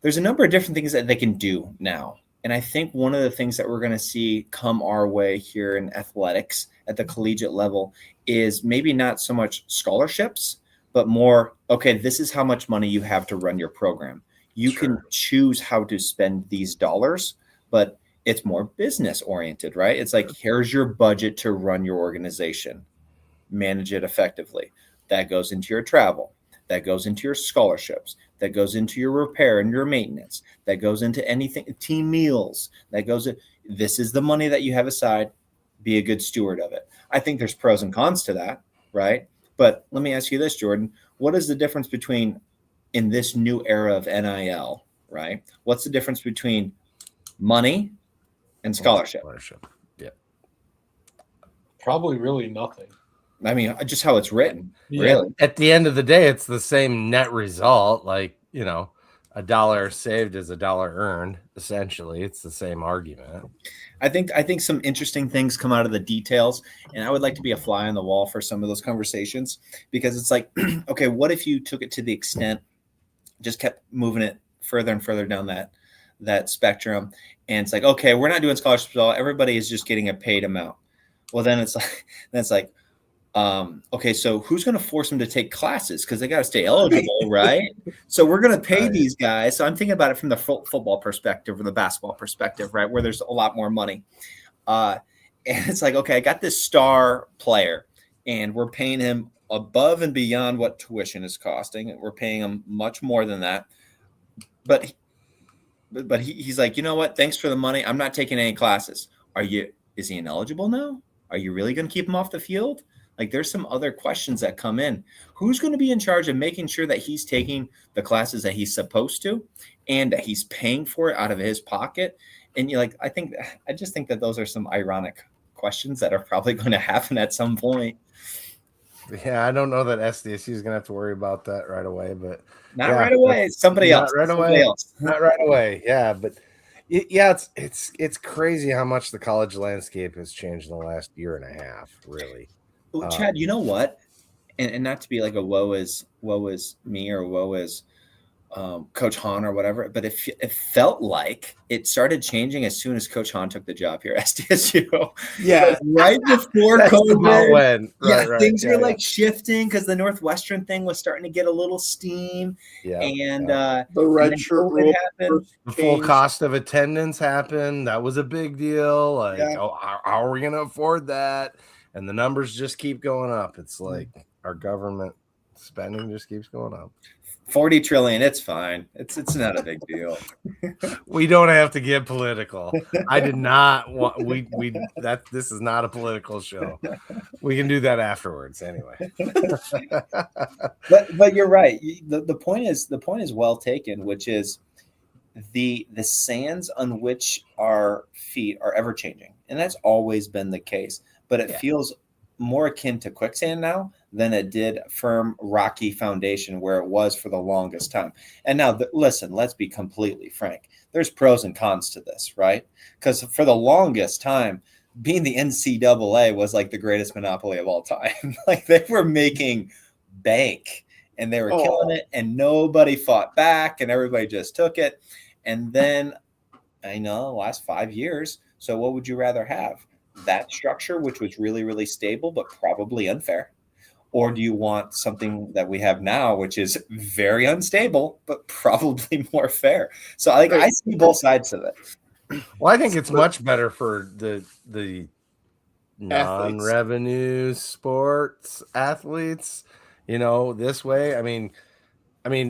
B: there's a number of different things that they can do now. And I think one of the things that we're going to see come our way here in athletics at the collegiate level is maybe not so much scholarships, but more, okay, this is how much money you have to run your program. You can choose how to spend these dollars, but it's more business oriented, right? It's like, here's your budget to run your organization, manage it effectively. That goes into your travel. That goes into your scholarships. That goes into your repair and your maintenance. That goes into anything, team meals. This is the money that you have aside. Be a good steward of it. I think there's pros and cons to that, right? But let me ask you this, Jordan. What is the difference between, in this new era of NIL, right? What's the difference between money and scholarship?
A: Yeah.
D: Probably really nothing.
B: I mean, just how it's written, really.
A: At the end of the day, it's the same net result. a dollar saved is a dollar earned. Essentially, it's the same argument.
B: I think some interesting things come out of the details, and I would like to be a fly on the wall for some of those conversations, because it's like, okay, what if you took it to the extent, just kept moving it further and further down that spectrum, and it's like, okay, we're not doing scholarships at all. Everybody is just getting a paid amount. Well, then it's like, okay, so who's going to force them to take classes? Because they got to stay eligible, right? So we're going to pay these guys. So I'm thinking about it from the football perspective or the basketball perspective, right, where there's a lot more money. And it's like, okay, I got this star player, and we're paying him above and beyond what tuition is costing. We're paying him much more than that. But he's like, you know what? Thanks for the money. I'm not taking any classes. Is he ineligible now? Are you really going to keep him off the field? Like, there's some other questions that come in. Who's going to be in charge of making sure that he's taking the classes that he's supposed to, and that he's paying for it out of his pocket? And I just think that those are some ironic questions that are probably going to happen at some point.
A: Yeah, I don't know that SDSU is going to have to worry about that right away, but
B: not right away. Somebody else.
A: Not right away. Yeah, but it's crazy how much the college landscape has changed in the last year and a half, really.
B: Well, Chad, you know what? And not to be like a woe is me or woe is Coach Hahn or whatever, but it felt like it started changing as soon as Coach Hahn took the job here at SDSU.
C: Yeah,
B: right before COVID. Things were like shifting because the Northwestern thing was starting to get a little steam. The
C: red shirt rule happened.
A: The full cost of attendance happened. That was a big deal. Like, how are we going to afford that? And the numbers just keep going up. It's like our government spending just keeps going up.
B: 40 trillion. It's fine. It's not a big deal.
A: We don't have to get political. I did not want this is not a political show. We can do that afterwards anyway.
B: but you're right. The point is well taken, which is the sands on which our feet are ever changing. And that's always been the case. But it feels more akin to quicksand now than it did firm, rocky foundation where it was for the longest time. And now, listen, let's be completely frank. There's pros and cons to this, right? Because for the longest time, being the NCAA was like the greatest monopoly of all time. Like, they were making bank, and they were killing it, and nobody fought back, and everybody just took it. And then, I know, the last 5 years, so what would you rather have? That structure, which was really, really stable, but probably unfair? Or do you want something that we have now, which is very unstable, but probably more fair? So I see both sides of it.
A: Well, I think it's much better for the non-revenue sports athletes, this way. I mean,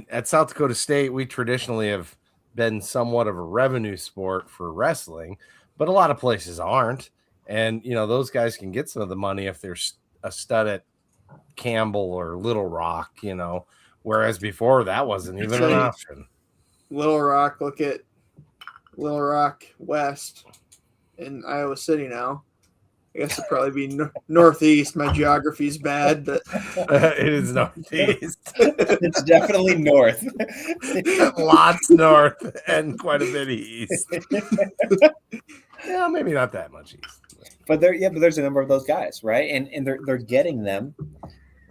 A: at South Dakota State, we traditionally have been somewhat of a revenue sport for wrestling, but a lot of places aren't. And, those guys can get some of the money if they're a stud at Campbell or Little Rock, whereas before that wasn't even an option.
C: Little Rock, look at Little Rock West in Iowa City now. I guess it'd probably be northeast. My geography's bad, but
A: it is northeast.
B: It's definitely north.
A: Lots north and quite a bit east. Yeah, maybe not that much east.
B: But there's a number of those guys, right? And they're getting them.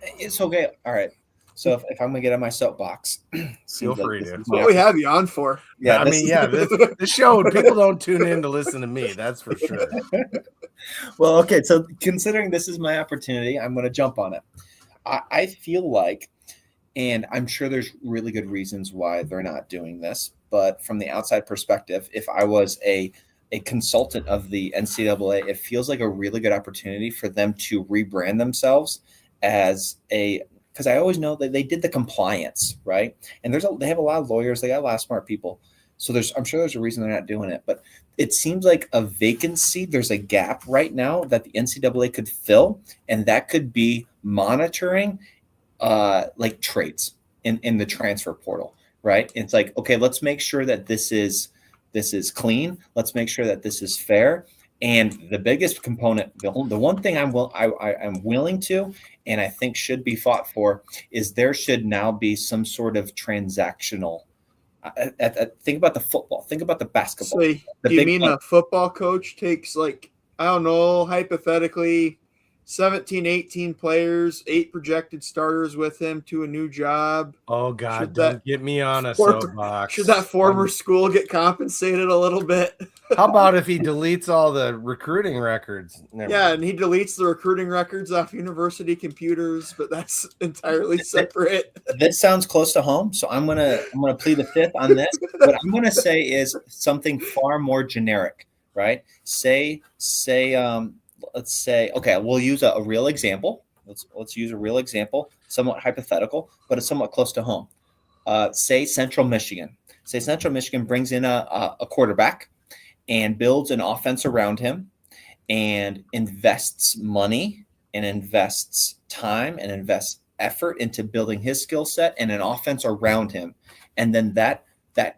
B: It's okay. All right. So if I'm gonna get on my soapbox,
A: feel free to.
C: That's what we have you on for.
B: Yeah,
A: this show, people don't tune in to listen to me. That's for sure.
B: Well, okay. So considering this is my opportunity, I'm going to jump on it. I feel like, and I'm sure there's really good reasons why they're not doing this, but from the outside perspective, if I was a consultant of the NCAA, it feels like a really good opportunity for them to rebrand themselves as because I always know that they did the compliance, right? And they have a lot of lawyers, they got a lot of smart people. So I'm sure there's a reason they're not doing it, but it seems like a vacancy. There's a gap right now that the NCAA could fill, and that could be monitoring like trades in the transfer portal, right? It's like, okay, let's make sure that this is clean. Let's make sure that this is fair. And the biggest component, the one thing I'm willing to, and I think should be fought for, is there should now be some sort of transactional Think about the football. Think about the basketball.
C: So, do you mean a football coach takes, like, I don't know, hypothetically 17, 18 players, 8 projected starters with him to a new job?
A: Oh, God, don't get me on a soapbox.
C: Should that former school get compensated a little bit?
A: How about if he deletes all the recruiting records?
C: Yeah, and he deletes the recruiting records off university computers, but that's entirely separate.
B: This sounds close to home, so I'm gonna plead the fifth on this. What I'm gonna say is something far more generic, right? Let's say, okay, we'll use a real example. Let's use a real example, somewhat hypothetical, but it's somewhat close to home. Say Central Michigan. Say Central Michigan brings in a quarterback and builds an offense around him and invests money and invests time and invests effort into building his skill set and an offense around him. And then that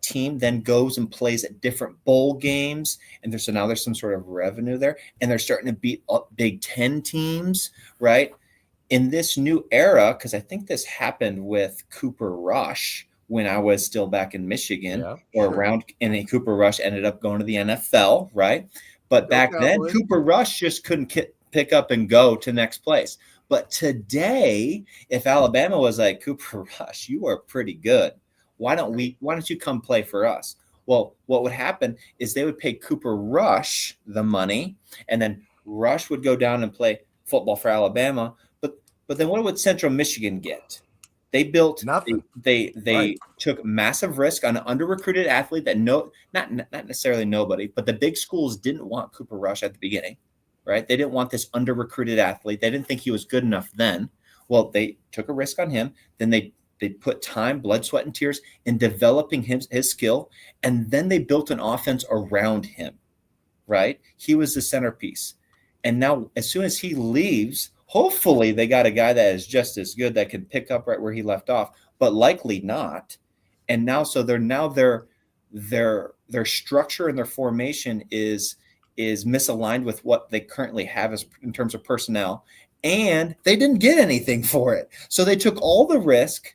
B: team then goes and plays at different bowl games. And now there's some sort of revenue there. And they're starting to beat up Big Ten teams, right? In this new era, because I think this happened with Cooper Rush when I was still back in Michigan around, and Cooper Rush ended up going to the NFL, right? But back then, Cooper Rush just couldn't pick up and go to next place. But today, if Alabama was like, Cooper Rush, you are pretty good. Why don't you come play for us? Well, what would happen is they would pay Cooper Rush the money, and then Rush would go down and play football for Alabama. But then what would Central Michigan get? They built nothing. They took massive risk on an under-recruited athlete that not necessarily nobody, but the big schools didn't want Cooper Rush at the beginning, right? They didn't want this under-recruited athlete. They didn't think he was good enough then. Well, they took a risk on him. Then they put time, blood, sweat, and tears in developing his skill, and then they built an offense around him, right? He was the centerpiece. And now as soon as he leaves, hopefully they got a guy that is just as good that can pick up right where he left off, but likely not. And now, so their structure and their formation is misaligned with what they currently have as in terms of personnel, and they didn't get anything for it. So they took all the risk,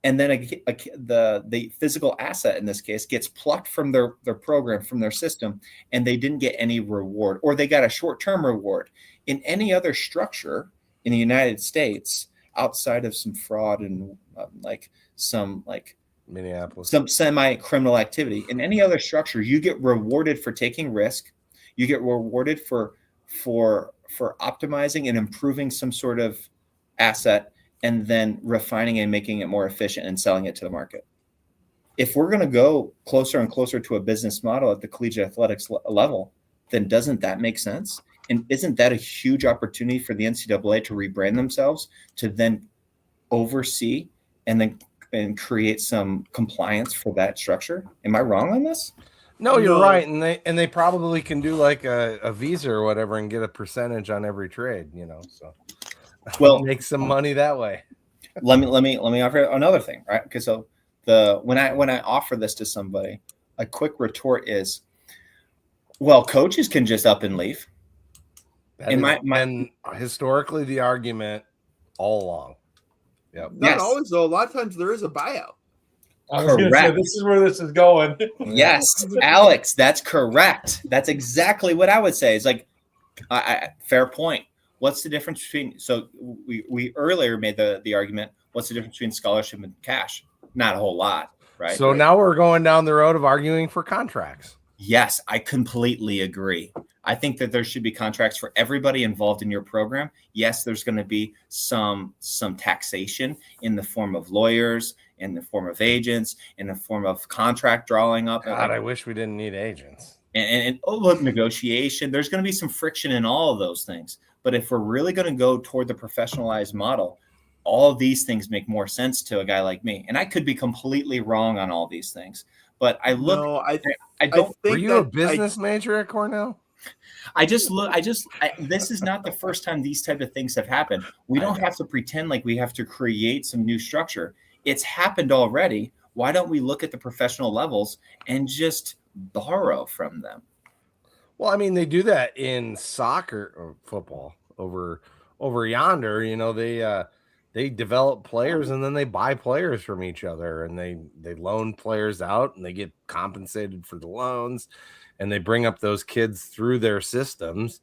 B: and then the physical asset in this case gets plucked from their program, from their system, and they didn't get any reward, or they got a short-term reward. In any other structure in the United States, outside of some fraud and some
A: Minneapolis,
B: some semi-criminal activity, in any other structure, you get rewarded for taking risk. You get rewarded for optimizing and improving some sort of asset, and then refining and making it more efficient and selling it to the market. If we're going to go closer and closer to a business model at the collegiate athletics level, then doesn't that make sense? And isn't that a huge opportunity for the NCAA to rebrand themselves, to then oversee and create some compliance for that structure? Am I wrong on this?
A: No, you're right. And they probably can do like a visa or whatever and get a percentage on every trade, so make some money that way.
B: Let me offer another thing, right? Okay, so when I offer this to somebody, a quick retort is, well, coaches can just up and leave.
A: And historically the argument all along. Yep.
C: Not always, though. A lot of times there is a buyout.
D: I was going to say, this is where this is going.
B: Yes, Alex, that's correct. That's exactly what I would say. It's like, fair point. What's the difference between? So we earlier made the argument. What's the difference between scholarship and cash? Not a whole lot, right?
A: So now we're going down the road of arguing for contracts.
B: Yes, I completely agree. I think that there should be contracts for everybody involved in your program. Yes, there's going to be some taxation in the form of lawyers, in the form of agents, in the form of contract drawing up.
A: God, I wish we didn't need agents.
B: And negotiation. There's going to be some friction in all of those things. But if we're really going to go toward the professionalized model, all of these things make more sense to a guy like me. And I could be completely wrong on all these things. But I look.
C: No, I
B: don't.
A: Were you a business major at Cornell?
B: This is not the first time these type of things have happened. We don't have to pretend like we have to create some new structure. It's happened already. Why don't we look at the professional levels and just borrow from them?
A: Well, I mean, they do that in soccer or football over yonder. they develop players and then they buy players from each other, and they loan players out and they get compensated for the loans, and they bring up those kids through their systems.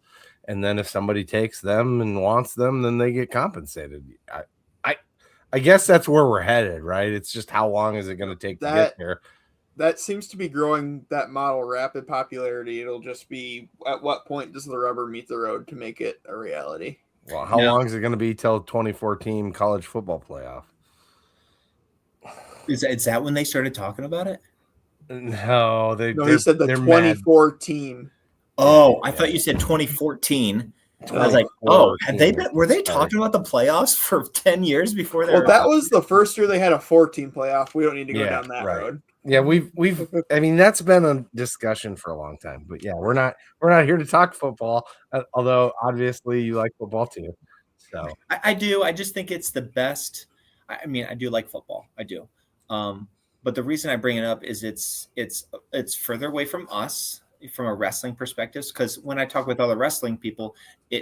A: And then if somebody takes them and wants them, then they get compensated. I guess that's where we're headed, right? It's just how long is it going to take to get there?
C: That seems to be growing, that model, rapid popularity. It'll just be, at what point does the rubber meet the road to make it a reality?
A: Well, how long is it going to be till 2014 college football playoff?
B: Is that when they started talking about it?
C: No, he said the 24 team.
B: Oh, I thought you said 2014. I was like, oh, were they talking about the playoffs for 10 years before that?
C: Well, that was the first year they had a 4-team playoff. We don't need to go down that road.
A: Yeah, I mean, that's been a discussion for a long time. But yeah, we're not here to talk football, although obviously you like football too. So
B: I do. I just think it's the best. I mean, I do like football. I do. But the reason I bring it up is it's further away from us from a wrestling perspective, because when I talk with other wrestling people,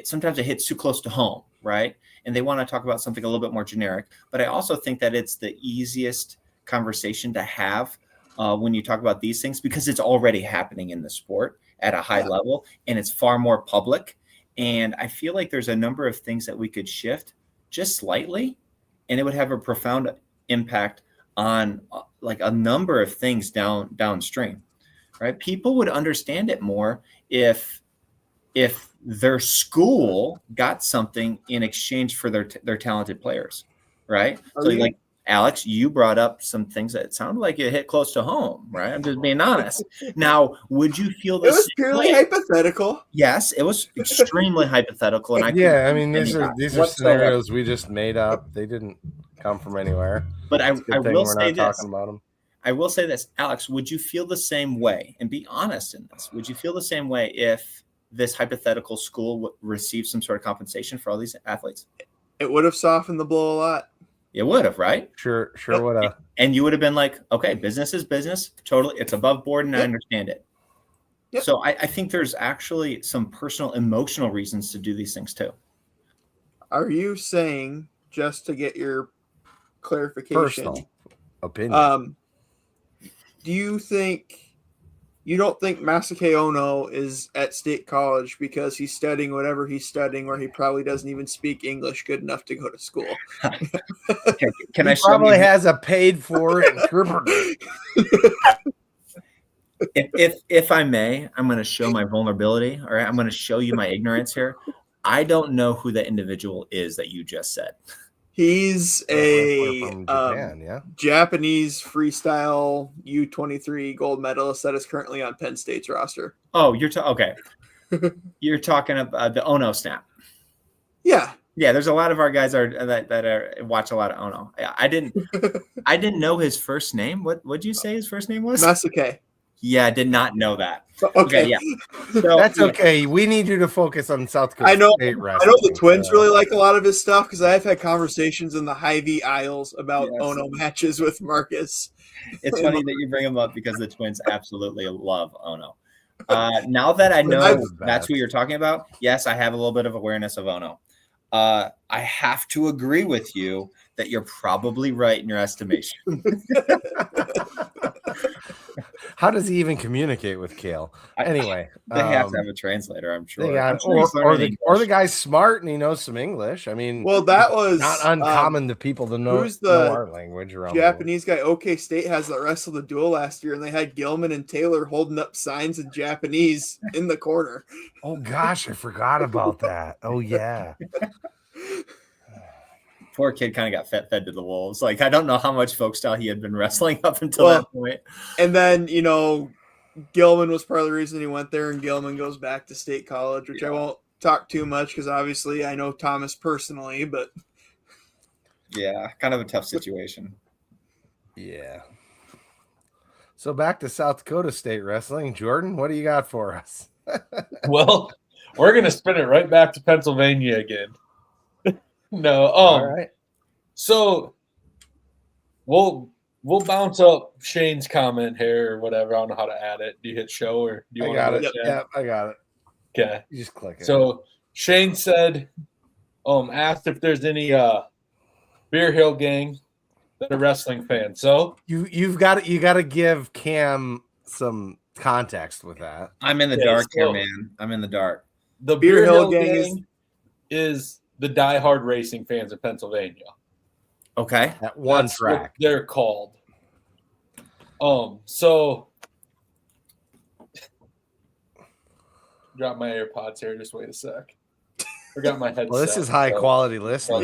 B: sometimes it hits too close to home, right? And they want to talk about something a little bit more generic. But I also think that it's the easiest conversation to have when you talk about these things, because it's already happening in the sport at a high level, and it's far more public. And I feel like there's a number of things that we could shift just slightly, and it would have a profound impact on like a number of things downstream. Right? People would understand it more if their school got something in exchange for their talented players, right? So like Alex, you brought up some things that sounded like it hit close to home, right? I'm just being honest. Now, would you feel this?
C: It was purely hypothetical.
B: Yes, it was extremely hypothetical, and
A: I mean, these are scenarios we just made up. They didn't come from anywhere.
B: But I will say this.
A: Talking about them.
B: I will say this, Alex, would you feel the same way, and be honest in this? Would you feel the same way if this hypothetical school received some sort of compensation for all these athletes?
C: It would have softened the blow a lot.
B: It would have, right?
A: Sure would have.
B: And you would have been like, okay, business is business. Totally. It's above board, and I understand it. Yep. So I think there's actually some personal, emotional reasons to do these things too.
C: Are you saying, just to get your clarification,
A: personal opinion,
C: do you don't think Masake Ono is at State College because he's studying whatever he's studying, or he probably doesn't even speak English good enough to go to school?
B: Can I
A: probably has a paid for interpreter.
B: If I may, I'm going to show my vulnerability. All right, I'm going to show you my ignorance here. I don't know who the individual is that you just said.
C: He's a
A: Japan,
C: Japanese freestyle U-23 gold medalist that is currently on Penn State's roster.
B: Oh, okay. You're talking about the Ono snap.
C: Yeah.
B: Yeah, there's a lot of our guys that watch a lot of Ono. I didn't know his first name. What did you say his first name was?
C: Masake.
B: Yeah, I did not know that.
C: Okay,
B: yeah.
A: So, that's okay. We need you to focus on South Dakota State wrestling.
C: I know the Twins really like a lot of his stuff, because I've had conversations in the Hy-Vee aisles about Ono matches with Marcus.
B: It's funny that you bring him up, because the Twins absolutely love Ono. Now that I know that's who you're talking about, yes, I have a little bit of awareness of Ono. I have to agree with you that you're probably right in your estimation.
A: How does he even communicate with Kale? Anyway,
B: they have to have a translator, I'm sure.
A: Or the guy's smart and he knows some English. I mean,
C: well, that was
A: not uncommon to people to know our language. Around
C: Japanese guy. OK State has that wrestled the duel last year, and they had Gilman and Taylor holding up signs in Japanese in the corner.
A: Oh gosh, I forgot about that. Oh yeah.
B: Poor kid kind of got fed to the wolves. Like, I don't know how much folk style he had been wrestling up until that point.
C: And then, Gilman was part of the reason he went there, and Gilman goes back to State College, which I won't talk too much, because obviously I know Thomas personally, but
B: yeah, kind of a tough situation.
A: Yeah. So back to South Dakota State wrestling. Jordan, what do you got for us?
D: Well, we're going to spin it right back to Pennsylvania again. No.
A: All right.
D: So we'll bounce up Shane's comment here or whatever. I don't know how to add it. Do you hit show, or do you want
A: to? Yeah, I got it.
D: Okay.
A: You just click it.
D: So Shane said, asked if there's any Beer Hill Gang, the wrestling fan. So
A: you got to give Cam some context with that.
B: I'm in the dark here, man. I'm in the dark.
D: The Beer Hill Gang is the diehard racing fans of Pennsylvania.
B: Okay.
A: That one
D: That's
A: track.
D: what they're called. So drop my AirPods here. Just wait a sec. Forgot my headset.
A: Well, this is high quality listening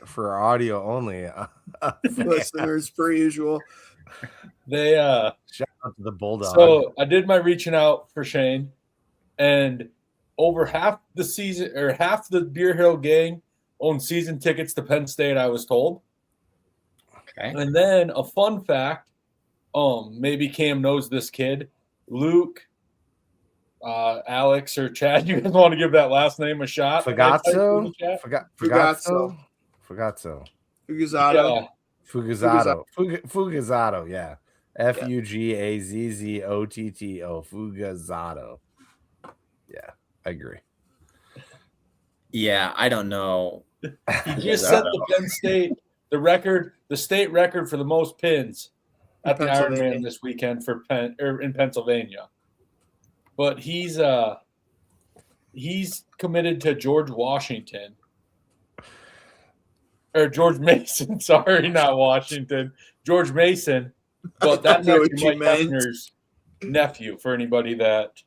A: for audio only.
C: Listeners, per usual.
D: They
A: shout out to the Bulldog.
D: So I did my reaching out for Shane, and over half the season or half the Beer Hill Gang owned season tickets to Penn State, I was told.
B: Okay.
D: And then a fun fact, maybe Cam knows this kid, Luke, Alex, or Chad. You guys want to give that last name a shot?
A: Fugazzo.
C: Fugazzo.
A: Yeah. Fugazzato. Yeah. Fugazzotto. Fugazzato. Yeah, I agree.
B: Yeah, I don't know.
D: He just set the Penn State the state record for the most pins at the Ironman this weekend for in Pennsylvania. But he's committed to George Washington. Or George Mason, sorry, not Washington. George Mason. But that's actually Mike Hefner's nephew for anybody that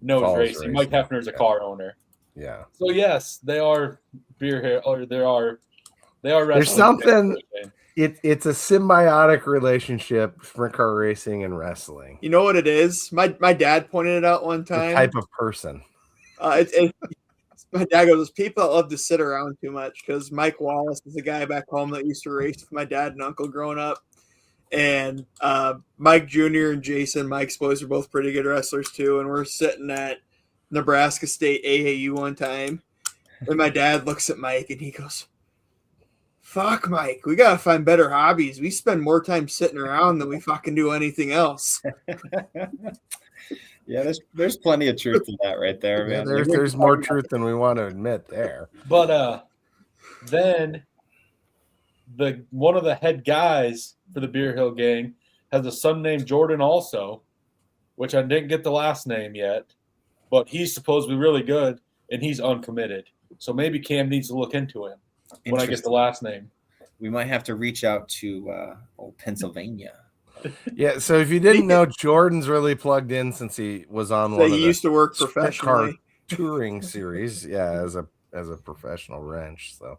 D: knows racing. Mike Hefner's a car owner.
A: Yeah.
D: So yes, they are beer here, or they are wrestling.
A: There's something. It's a symbiotic relationship, sprint car racing and wrestling.
C: You know what it is? My dad pointed it out one time.
A: The type of person.
C: My dad goes, people that love to sit around too much, because Mike Wallace is a guy back home that used to race with my dad and uncle growing up. And Mike Jr. and Jason, Mike's boys, are both pretty good wrestlers too. And we're sitting at Nebraska State AAU one time. And my dad looks at Mike and he goes, fuck, Mike, we got to find better hobbies. We spend more time sitting around than we fucking do anything else.
B: Yeah, there's plenty of truth to that right there, man.
A: There's more truth than we want to admit there.
D: But then one of the head guys for the Beer Hill Gang has a son named Jordan also, which I didn't get the last name yet, but he's supposed to be really good, and he's uncommitted. So maybe Cam needs to look into him when I get the last name.
B: We might have to reach out to Pennsylvania.
A: Yeah, so if you didn't know, Jordan's really plugged in since he was on one of the
C: used to work professionally
A: touring series. Yeah, as a professional wrench. So,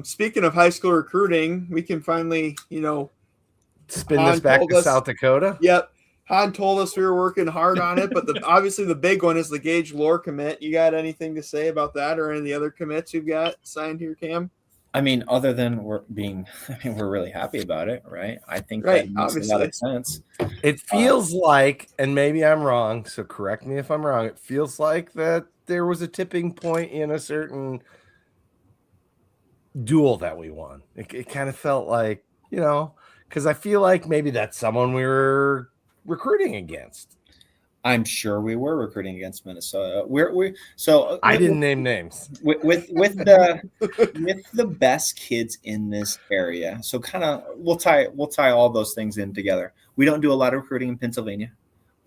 C: speaking of high school recruiting, we can finally,
A: spin this back to South Dakota.
C: Yep, Han told us we were working hard on it, but obviously the big one is the Gage Lore commit. You got anything to say about that, or any of the other commits you've got signed here, Cam?
B: I mean, other than we're really happy about it, right? I think that makes a lot of sense.
A: It feels like, and maybe I'm wrong, so correct me if I'm wrong, it feels like that there was a tipping point in a certain duel that we won. It kind of felt like, because I feel like maybe that's someone we were recruiting against.
B: I'm sure we were recruiting against Minnesota.
A: I didn't name names
B: with the best kids in this area. So kind of we'll tie all those things in together. We don't do a lot of recruiting in Pennsylvania.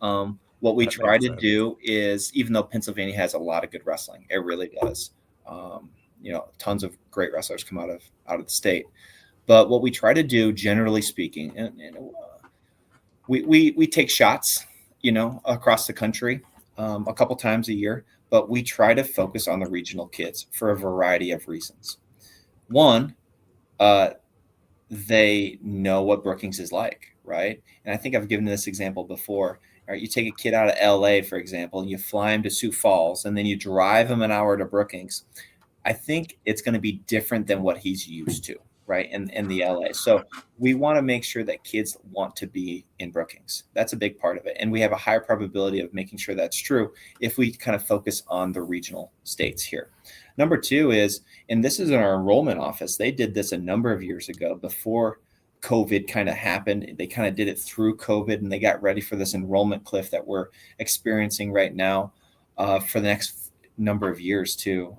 B: What we try to do is, even though Pennsylvania has a lot of good wrestling, it really does. Tons of great wrestlers come out of the state. But what we try to do, generally speaking, and we take shots, across the country a couple times a year, but we try to focus on the regional kids for a variety of reasons. One, they know what Brookings is like, right? And I think I've given this example before. All right, you take a kid out of LA, for example, and you fly him to Sioux Falls, and then you drive him an hour to Brookings. I think it's going to be different than what he's used to, right, in the LA. So we want to make sure that kids want to be in Brookings. That's a big part of it. And we have a higher probability of making sure that's true if we kind of focus on the regional states here. Number two is, and this is in our enrollment office, they did this a number of years ago before COVID kind of happened. They kind of did it through COVID, and they got ready for this enrollment cliff that we're experiencing right now for the next number of years too,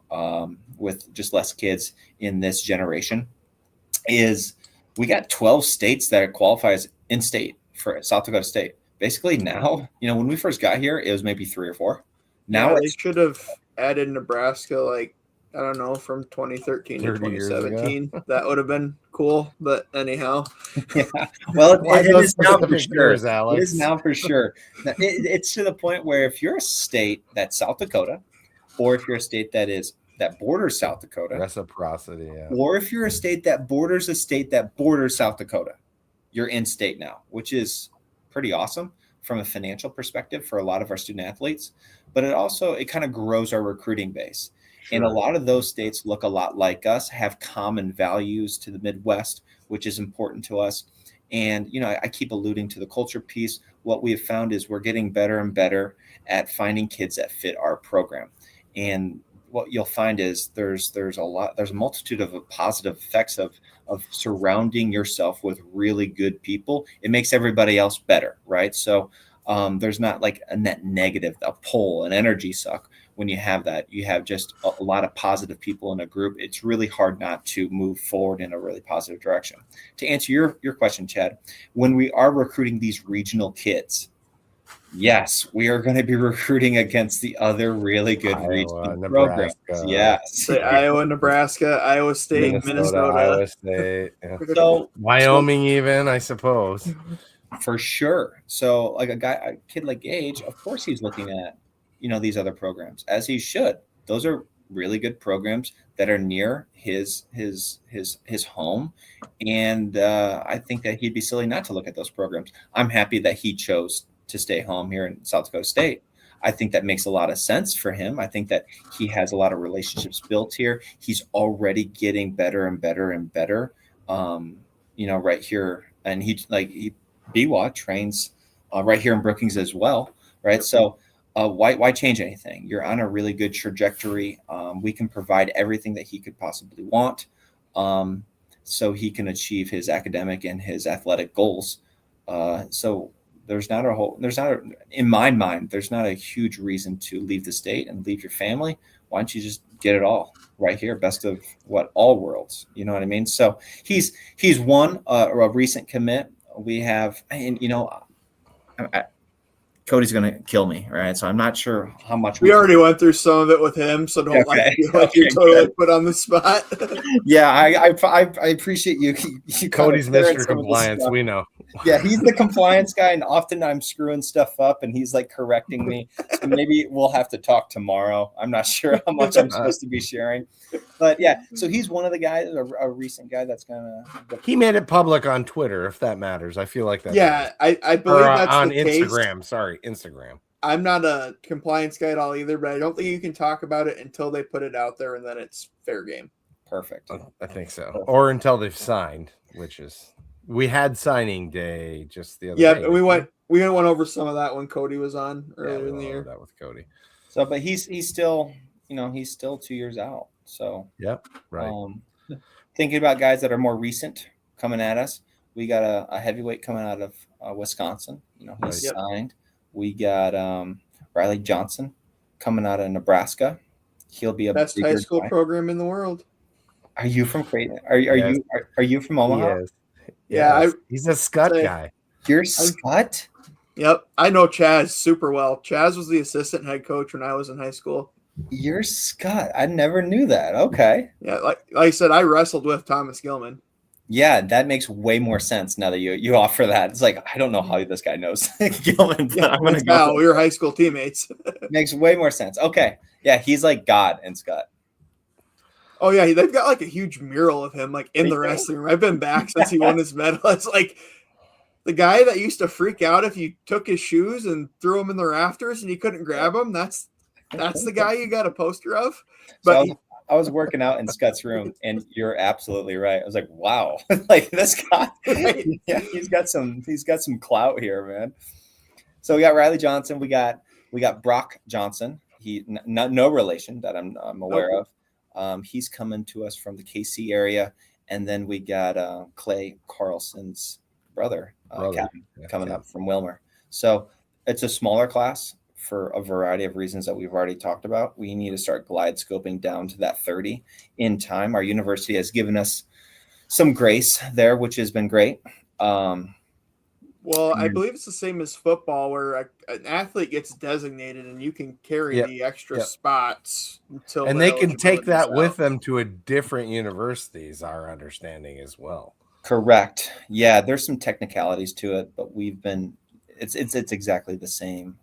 B: with just less kids in this generation, is we got 12 states that qualify as in-state for South Dakota State. Basically now, when we first got here, it was maybe 3 or 4. Now
C: they should have added Nebraska, like, I don't know, from 2013 to 2017. That would have been cool. But anyhow,
B: yeah. Well, it is now for sure. It is now for sure. It's to the point where if you're a state that's South Dakota, or if you're a state that borders South Dakota,
A: reciprocity, yeah.
B: Or if you're a state that borders South Dakota, you're in state now, which is pretty awesome from a financial perspective for a lot of our student athletes. But it kind of grows our recruiting base. Sure. And a lot of those states look a lot like us, have common values to the Midwest, which is important to us. And, I keep alluding to the culture piece. What we have found is we're getting better and better at finding kids that fit our program. And what you'll find is there's a multitude of positive effects of surrounding yourself with really good people. It makes everybody else better, right? So there's not like a net negative, a pull, an energy suck. When you have that, you have just a lot of positive people in a group. It's really hard not to move forward in a really positive direction. To answer your question, Chad, when we are recruiting these regional kids, yes, we are going to be recruiting against the other really good regional programs. Yes.
C: Iowa, Nebraska, Iowa State, Minnesota.
A: Iowa State. Yeah.
B: So
A: Wyoming, even, I suppose.
B: For sure. So like a kid like Gage, of course he's looking at, these other programs, as he should. Those are really good programs that are near his home. And I think that he'd be silly not to look at those programs. I'm happy that he chose to stay home here in South Dakota State. I think that makes a lot of sense for him. I think that he has a lot of relationships built here. He's already getting better and better and better, right here. And BWA trains right here in Brookings as well, right? So why change anything? You're on a really good trajectory. We can provide everything that he could possibly want, so he can achieve his academic and his athletic goals. So in my mind, there's not a huge reason to leave the state and leave your family. Why don't you just get it all right here? Best of all worlds. You know what I mean? So he's one, a recent commit. We have, and Cody's going to kill me, right? So I'm not sure how much
C: we already went through some of it with him, so don't you're totally put on the spot.
B: Yeah, I appreciate you.
A: Cody's Mr. Compliance, we know.
B: Yeah, he's the compliance guy, and often I'm screwing stuff up, and he's like correcting me. So maybe we'll have to talk tomorrow. I'm not sure how much I'm supposed to be sharing, but yeah. So he's one of the guys, a recent guy that's gonna.
A: He made it public on Twitter, if that matters. I feel like that.
C: Yeah, I believe that's
A: on
C: the
A: Instagram.
C: case.
A: Sorry, Instagram.
C: I'm not a compliance guy at all either, but I don't think you can talk about it until they put it out there, and then it's fair game.
B: Perfect.
A: I think so, or until they've signed, which is. We had signing day just the other day.
C: Yeah, we went over some of that when Cody was on earlier in the year.
A: That with Cody.
B: So, but he's still, he's still 2 years out. So,
A: yep, right.
B: Thinking about guys that are more recent coming at us, we got a heavyweight coming out of Wisconsin. He's signed. We got Riley Johnson coming out of Nebraska. He'll be a
C: best high school program in the world.
B: Are you from Creighton? Are you from Omaha?
C: Yeah,
A: he's a Scott guy.
B: You're Scott?
C: Yep, I know Chaz super well. Chaz was the assistant head coach when I was in high school.
B: You're Scott. I never knew that. Okay.
C: Yeah, like I said, I wrestled with Thomas Gilman.
B: Yeah, that makes way more sense now that you offer that. It's like, I don't know how this guy knows Gilman.
C: Yeah, I'm gonna go. We were high school teammates.
B: Makes way more sense. Okay. Yeah, he's like God and Scott.
C: Oh, yeah, they've got like a huge mural of him like in the wrestling room. I've been back since he won his medal. It's like the guy that used to freak out if you took his shoes and threw them in the rafters and you couldn't grab them. That's the guy you got a poster of. But
B: so I was working out in Scott's room, and you're absolutely right. I was like, wow, like this guy, yeah, he's got some clout here, man. So we got Riley Johnson. We got Brock Johnson. He no relation that I'm aware of. He's coming to us from the KC area, and then we got Clay Carlson's brother. Captain, coming up from Wilmer. So it's a smaller class for a variety of reasons that we've already talked about. We need to start glide scoping down to that 30 in time. Our university has given us some grace there, which has been great.
C: Well, I believe it's the same as football, where an athlete gets designated and you can carry the extra spots until
A: and they can take that with them to a different university, is our understanding as well.
B: Correct. Yeah, there's some technicalities to it, but it's exactly the same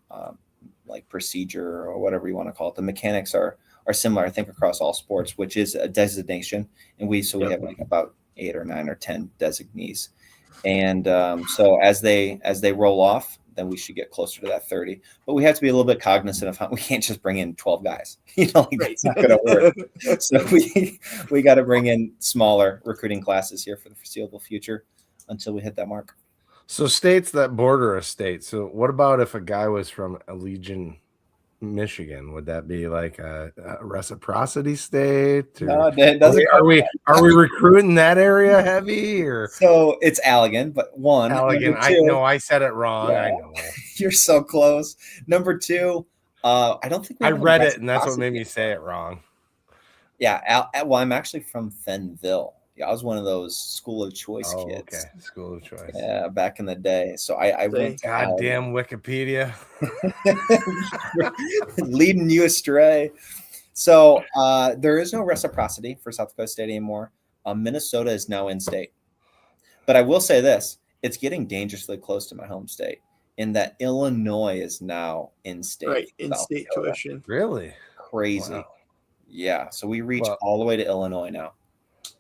B: like procedure or whatever you want to call it. The mechanics are similar, I think, across all sports, which is a designation, and we have like about 8 or 9 or 10 designees. And so as they roll off, then we should get closer to that 30. But we have to be a little bit cognizant of how we can't just bring in 12 guys. That's not going to work. So we got to bring in smaller recruiting classes here for the foreseeable future until we hit that mark.
A: So states that border a state. So what about if a guy was from Allegiant, Michigan? Would that be like a reciprocity state?
B: No, that doesn't.
A: Are we recruiting that area heavy? Or
B: so it's Allegan, but one.
A: Allegan. I know I said it wrong. Yeah. I know.
B: You're so close. Number 2, I don't think
A: I read it, and that's what made me say it wrong.
B: Yeah. Well, I'm actually from Fenville. Yeah, I was one of those school of choice kids.
A: Okay, school of choice.
B: Yeah, back in the day. So I went to
A: goddamn Wikipedia
B: leading you astray. So there is no reciprocity for South Dakota State anymore. Minnesota is now in state. But I will say this, it's getting dangerously close to my home state in that Illinois is now in state.
C: Right, in-state tuition.
A: Really?
B: Crazy. Wow. Yeah, so we reach all the way to Illinois now.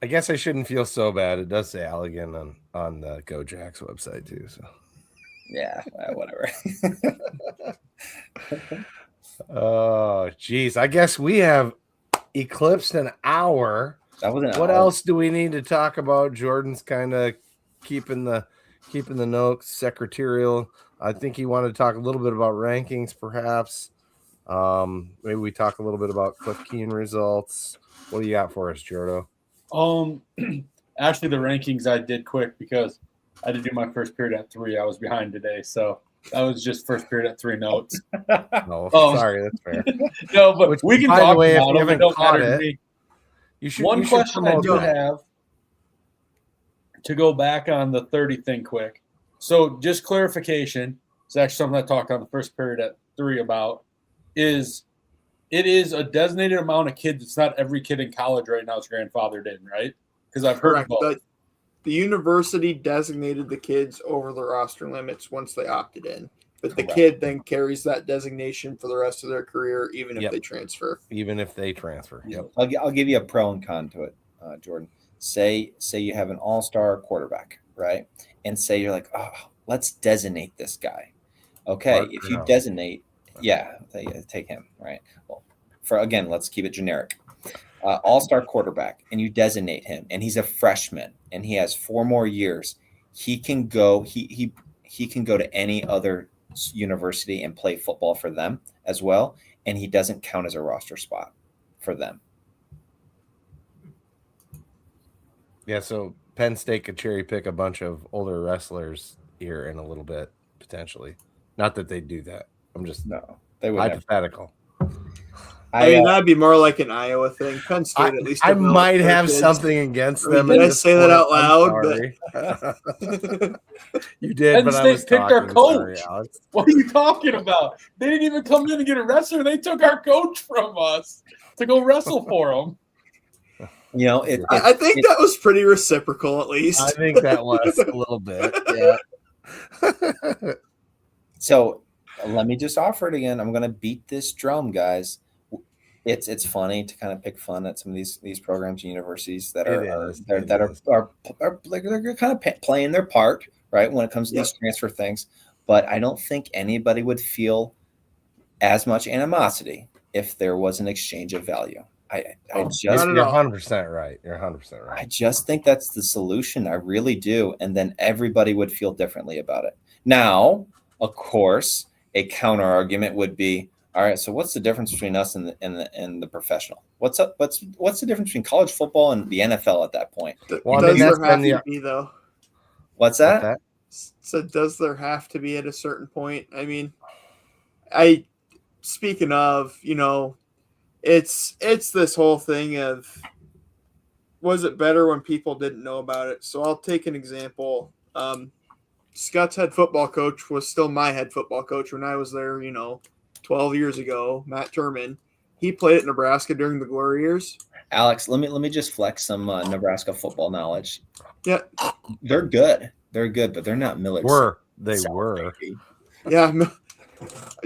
A: I guess I shouldn't feel so bad. It does say Allegan on the Go Jacks website too. So
B: yeah, whatever.
A: Oh, geez. I guess we have eclipsed an hour. What else do we need to talk about? Jordan's kind of keeping the notes secretarial. I think he wanted to talk a little bit about rankings, perhaps. Maybe we talk a little bit about Cliff Keen results. What do you got for us, Jordo?
D: Actually, the rankings I did quick because I had to do my first period at 3. I was behind today, so that was just first period at 3 notes.
A: No, sorry, that's fair.
D: No, but we can talk about it. It don't matter to me. One question I do have to go back on the 30 thing quick. So just clarification, it's actually something I talked on the first period at 3 about, is it is a designated amount of kids. It's not every kid in college right now is grandfathered in, right? Because I've heard both.
C: The university designated the kids over the roster limits once they opted in. But the kid then carries that designation for the rest of their career, even if they transfer.
A: Even if they transfer.
B: Yep. I'll give you a pro and con to it, Jordan. Say you have an all-star quarterback, right? And say you're like, oh, let's designate this guy. Okay, if you designate, take him, right? Well, let's keep it generic. All-star quarterback, and you designate him, and he's a freshman, and he has 4 more years. He can go. He can go to any other university and play football for them as well, and he doesn't count as a roster spot for them.
A: Yeah, so Penn State could cherry pick a bunch of older wrestlers here in a little bit, potentially. Not that they do that. I'm just
B: they would
A: hypothetical.
C: I mean, that'd be more like an Iowa thing. Penn State, at least.
A: I might have something against them.
C: Did I say that out loud?
A: You did,
D: Penn
A: but
D: State
A: I was
D: picked our coach.
A: Sorry,
D: what are you talking about? They didn't even come in and get a wrestler. They took our coach from us to go wrestle for them.
B: You know,
C: I think that was pretty reciprocal, at least.
A: I think that was a little bit. Yeah.
B: So let me just offer it again. I'm going to beat this drum, guys. It's funny to kind of pick fun at some of these programs and universities that are kind of playing their part, right, when it comes to these transfer things. But I don't think anybody would feel as much animosity if there was an exchange of value. You're
A: 100% right. You're 100% right.
B: I just think that's the solution. I really do. And then everybody would feel differently about it. Now, of course, a counter argument would be, all right, so what's the difference between us and the professional? What's the difference between college football and the NFL at that point?
C: Does there have to be, though?
B: What's that?
C: So does there have to be at a certain point? I mean, speaking of, it's this whole thing of, was it better when people didn't know about it? So I'll take an example. Scott's head football coach was still my head football coach when I was there, 12 years ago, Matt Turman. He played at Nebraska during the glory years.
B: Alex, let me just flex some Nebraska football knowledge.
C: Yeah.
B: They're good. They're good, but they're not Millard.
A: They were.
C: Yeah.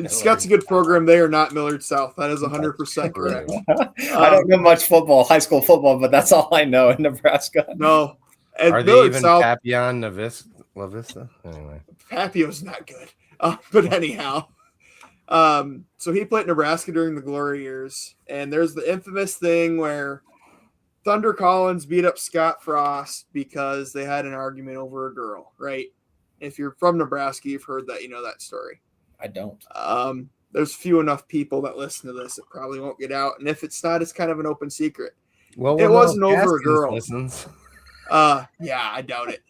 C: Scott's a good program. They are not Millard South. That is 100% correct.
B: I don't know much high school football, but that's all I know in Nebraska.
C: No. And
A: Are
C: Millard
A: they even
C: South,
A: Papillon La Vista? Anyway.
C: Papio's not good. But anyhow. So he played Nebraska during the glory years. And there's the infamous thing where Thunder Collins beat up Scott Frost because they had an argument over a girl, right? If you're from Nebraska, you've heard that, that story.
B: I don't.
C: There's few enough people that listen to this. It probably won't get out. And if it's not, it's kind of an open secret.
A: Well,
C: it wasn't over a girl.
A: Listens.
C: Yeah, I doubt it.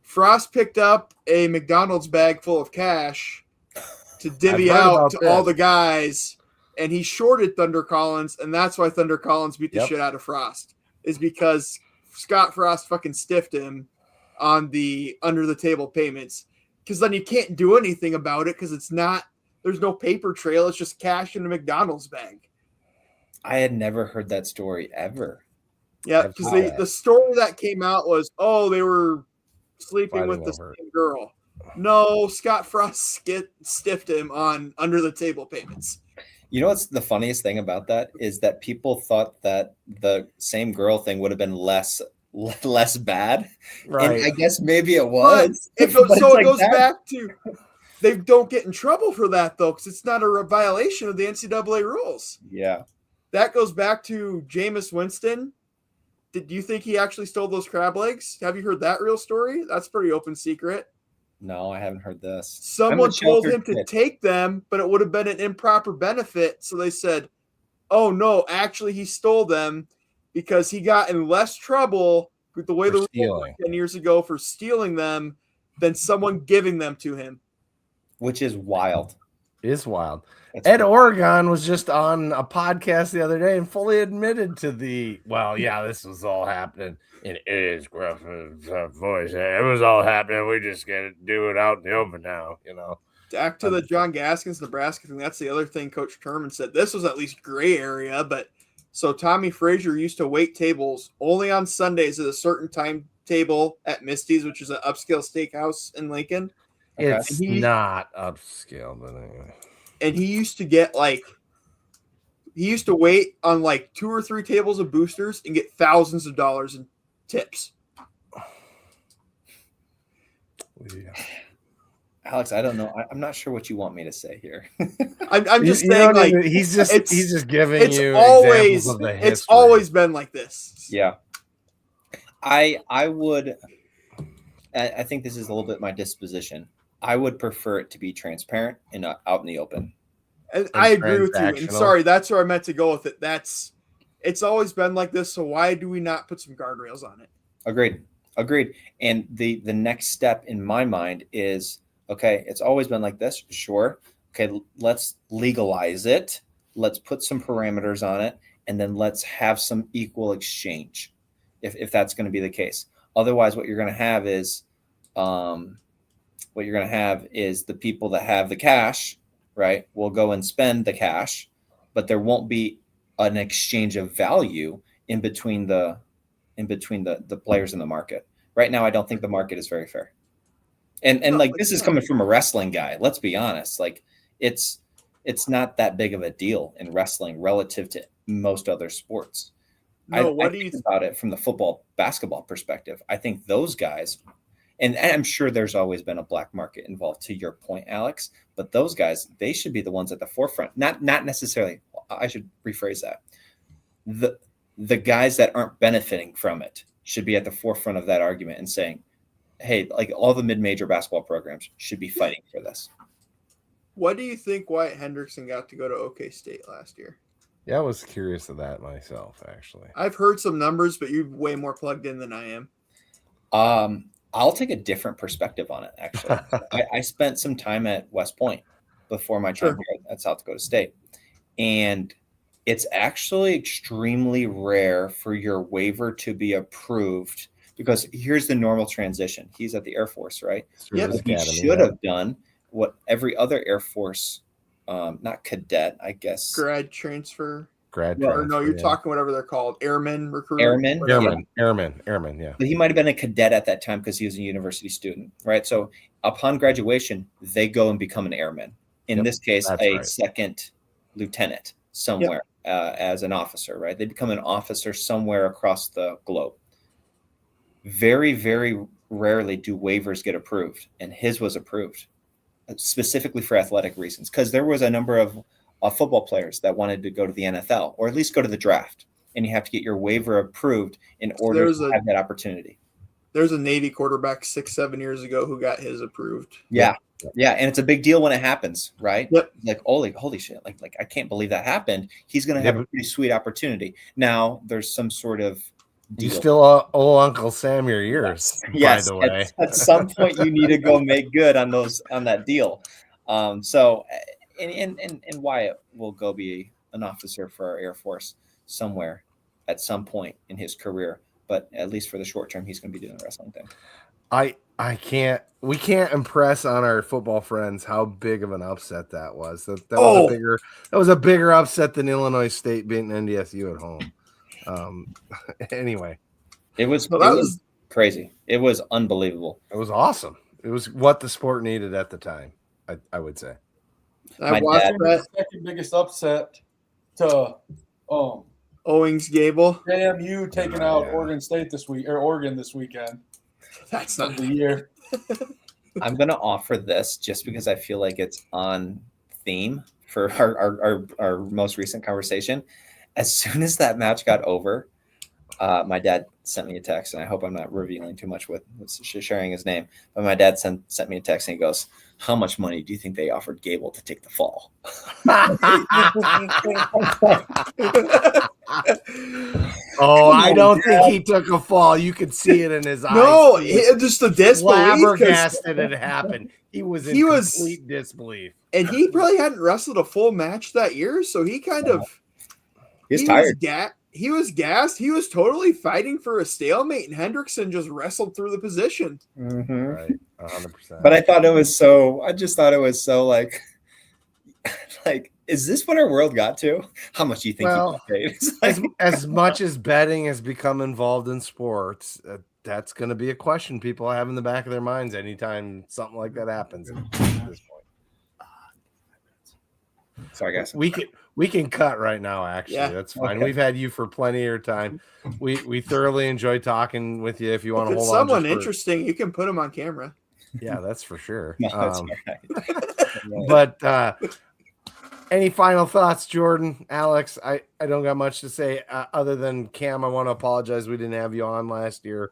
C: Frost picked up a McDonald's bag full of cash to divvy out to all the guys, and he shorted Thunder Collins, and that's why Thunder Collins beat the shit out of Frost, is because Scott Frost fucking stiffed him on the under the table payments, because then you can't do anything about it because there's no paper trail. It's just cash in a McDonald's bag.
B: I had never heard that story ever.
C: Yeah, because the story that came out was, they were sleeping with the same girl. No, Scott Frost stiffed him on under the table payments.
B: You know what's the funniest thing about that is that people thought that the same girl thing would have been less bad. Right. And I guess maybe it was.
C: It goes back to, they don't get in trouble for that, though, because it's not a violation of the NCAA rules.
B: Yeah.
C: That goes back to Jameis Winston. Did you think he actually stole those crab legs? Have you heard that real story? That's pretty open secret.
B: No, I haven't heard this.
C: Someone told him to take them, but it would have been an improper benefit. So they said, oh, no, actually he stole them because he got in less trouble with the way the rules were 10 years ago for stealing them than someone giving them to him.
B: Which is wild.
A: It is wild. Ed Oregon was just on a podcast the other day and fully admitted to this was all happening in his gruff voice. It was all happening. We just got to do it out in the open now,
C: Back to the John Gaskins, Nebraska thing. That's the other thing Coach Turman said. This was at least gray area, but so Tommy Frazier used to wait tables only on Sundays at a certain timetable at Misty's, which is an upscale steakhouse in Lincoln.
A: It's not upscale, but anyway.
C: And he used to get he used to wait on 2 or 3 tables of boosters and get thousands of dollars in tips.
A: Yeah.
B: Alex, I don't know. I'm not sure what you want me to say here.
C: I'm just saying,
A: he's just giving you
C: always
A: examples of the history.
C: It's always been like this.
B: Yeah. I think this is a little bit my disposition. I would prefer it to be transparent and out in the open.
C: And I agree with you. And sorry, that's where I meant to go with it. It's always been like this. So why do we not put some guardrails on it?
B: Agreed. And the next step in my mind is, okay, it's always been like this. Sure. Okay. Let's legalize it. Let's put some parameters on it. And then let's have some equal exchange if that's going to be the case. Otherwise, what you're going to have is, the people that have the cash, right, will go and spend the cash, but there won't be an exchange of value in between the players in the market. Right now, I don't think the market is very fair. And this is coming from a wrestling guy. Let's be honest. It's not that big of a deal in wrestling relative to most other sports.
C: No,
B: I think about it from the football, basketball perspective. I think those guys, and I'm sure there's always been a black market involved, to your point, Alex, but those guys, they should be the ones at the forefront. Not necessarily, I should rephrase that. The guys that aren't benefiting from it should be at the forefront of that argument and saying, hey, all the mid-major basketball programs should be fighting for this.
C: What do you think Wyatt Hendrickson got to go to OK State last year?
A: Yeah, I was curious of that myself, actually.
C: I've heard some numbers, but you're way more plugged in than I am.
B: I'll take a different perspective on it, actually. I spent some time at West Point. before my time here at South Dakota State. And it's actually extremely rare for your waiver to be approved, because here's the normal transition. He's at the Air Force, right?
C: Yep.
B: He should have done what every other Air Force, not cadet, I guess.
C: Grad transfer.
A: Transfer,
C: no, you're talking whatever they're called. Airman, recruit.
B: Airman,
A: yeah.
B: But he might have been a cadet at that time because he was a university student, right? So upon graduation, they go and become an airman. In this case, second lieutenant somewhere as an officer, right? They become an officer somewhere across the globe. Very, very rarely do waivers get approved, and his was approved specifically for athletic reasons, because there was a number of football players that wanted to go to the NFL or at least go to the draft, and you have to get your waiver approved in order to have that opportunity.
C: There's a Navy quarterback 6-7 years ago who got his approved.
B: Yeah, and it's a big deal when it happens, right?
C: Yep.
B: Like, holy shit! Like I can't believe that happened. He's going to have a pretty sweet opportunity. Now there's some sort of deal.
A: You still owe Uncle Sam your years.
B: Yes.
A: By the way,
B: at some point you need to go make good on that deal. So, and Wyatt will go be an officer for our Air Force somewhere at some point in his career. But at least for the short term, he's going to be doing the wrestling thing.
A: We can't impress on our football friends how big of an upset that was. That was a bigger upset than Illinois State beating NDSU at home. Anyway,
B: it was crazy. It was unbelievable.
A: It was awesome. It was what the sport needed at the time, I would say.
C: I watched that
D: second biggest upset to
C: Owings Gable.
D: JMU taking out Oregon State this week, or Oregon this weekend.
C: That's not
D: the year.
B: I'm going to offer this just because I feel like it's on theme for our most recent conversation. As soon as that match got over, my dad sent me a text, and I hope I'm not revealing too much with sharing his name, but my dad sent me a text, and he goes, "How much money do you think they offered Gable to take the fall?"
A: I don't think he took a fall. You could see it in his eyes.
C: No, just the disbelief.
A: Flabbergasted it happened. He was in complete disbelief.
C: And he probably hadn't wrestled a full match that year, so he
B: He's tired.
C: He was gassed. He was totally fighting for a stalemate, and Hendrickson just wrestled through the position.
B: Mm-hmm.
A: Right, 100%.
B: But I just thought it was so like, is this what our world got to? How much do you think he got paid?
A: As much as betting has become involved in sports, that's going to be a question people have in the back of their minds anytime something like that happens at this point.
B: Sorry, guys.
A: We can cut right now, actually.
C: Yeah.
A: That's fine.
B: Okay.
A: We've had you for plenty of your time. We thoroughly enjoy talking with you. If you want to
C: If it's
A: hold on.
C: someone interesting, you can put him on camera.
A: Yeah, that's for sure.
B: No, that's right.
A: But any final thoughts, Jordan, Alex? I don't got much to say other than Cam. I want to apologize. We didn't have you on last year.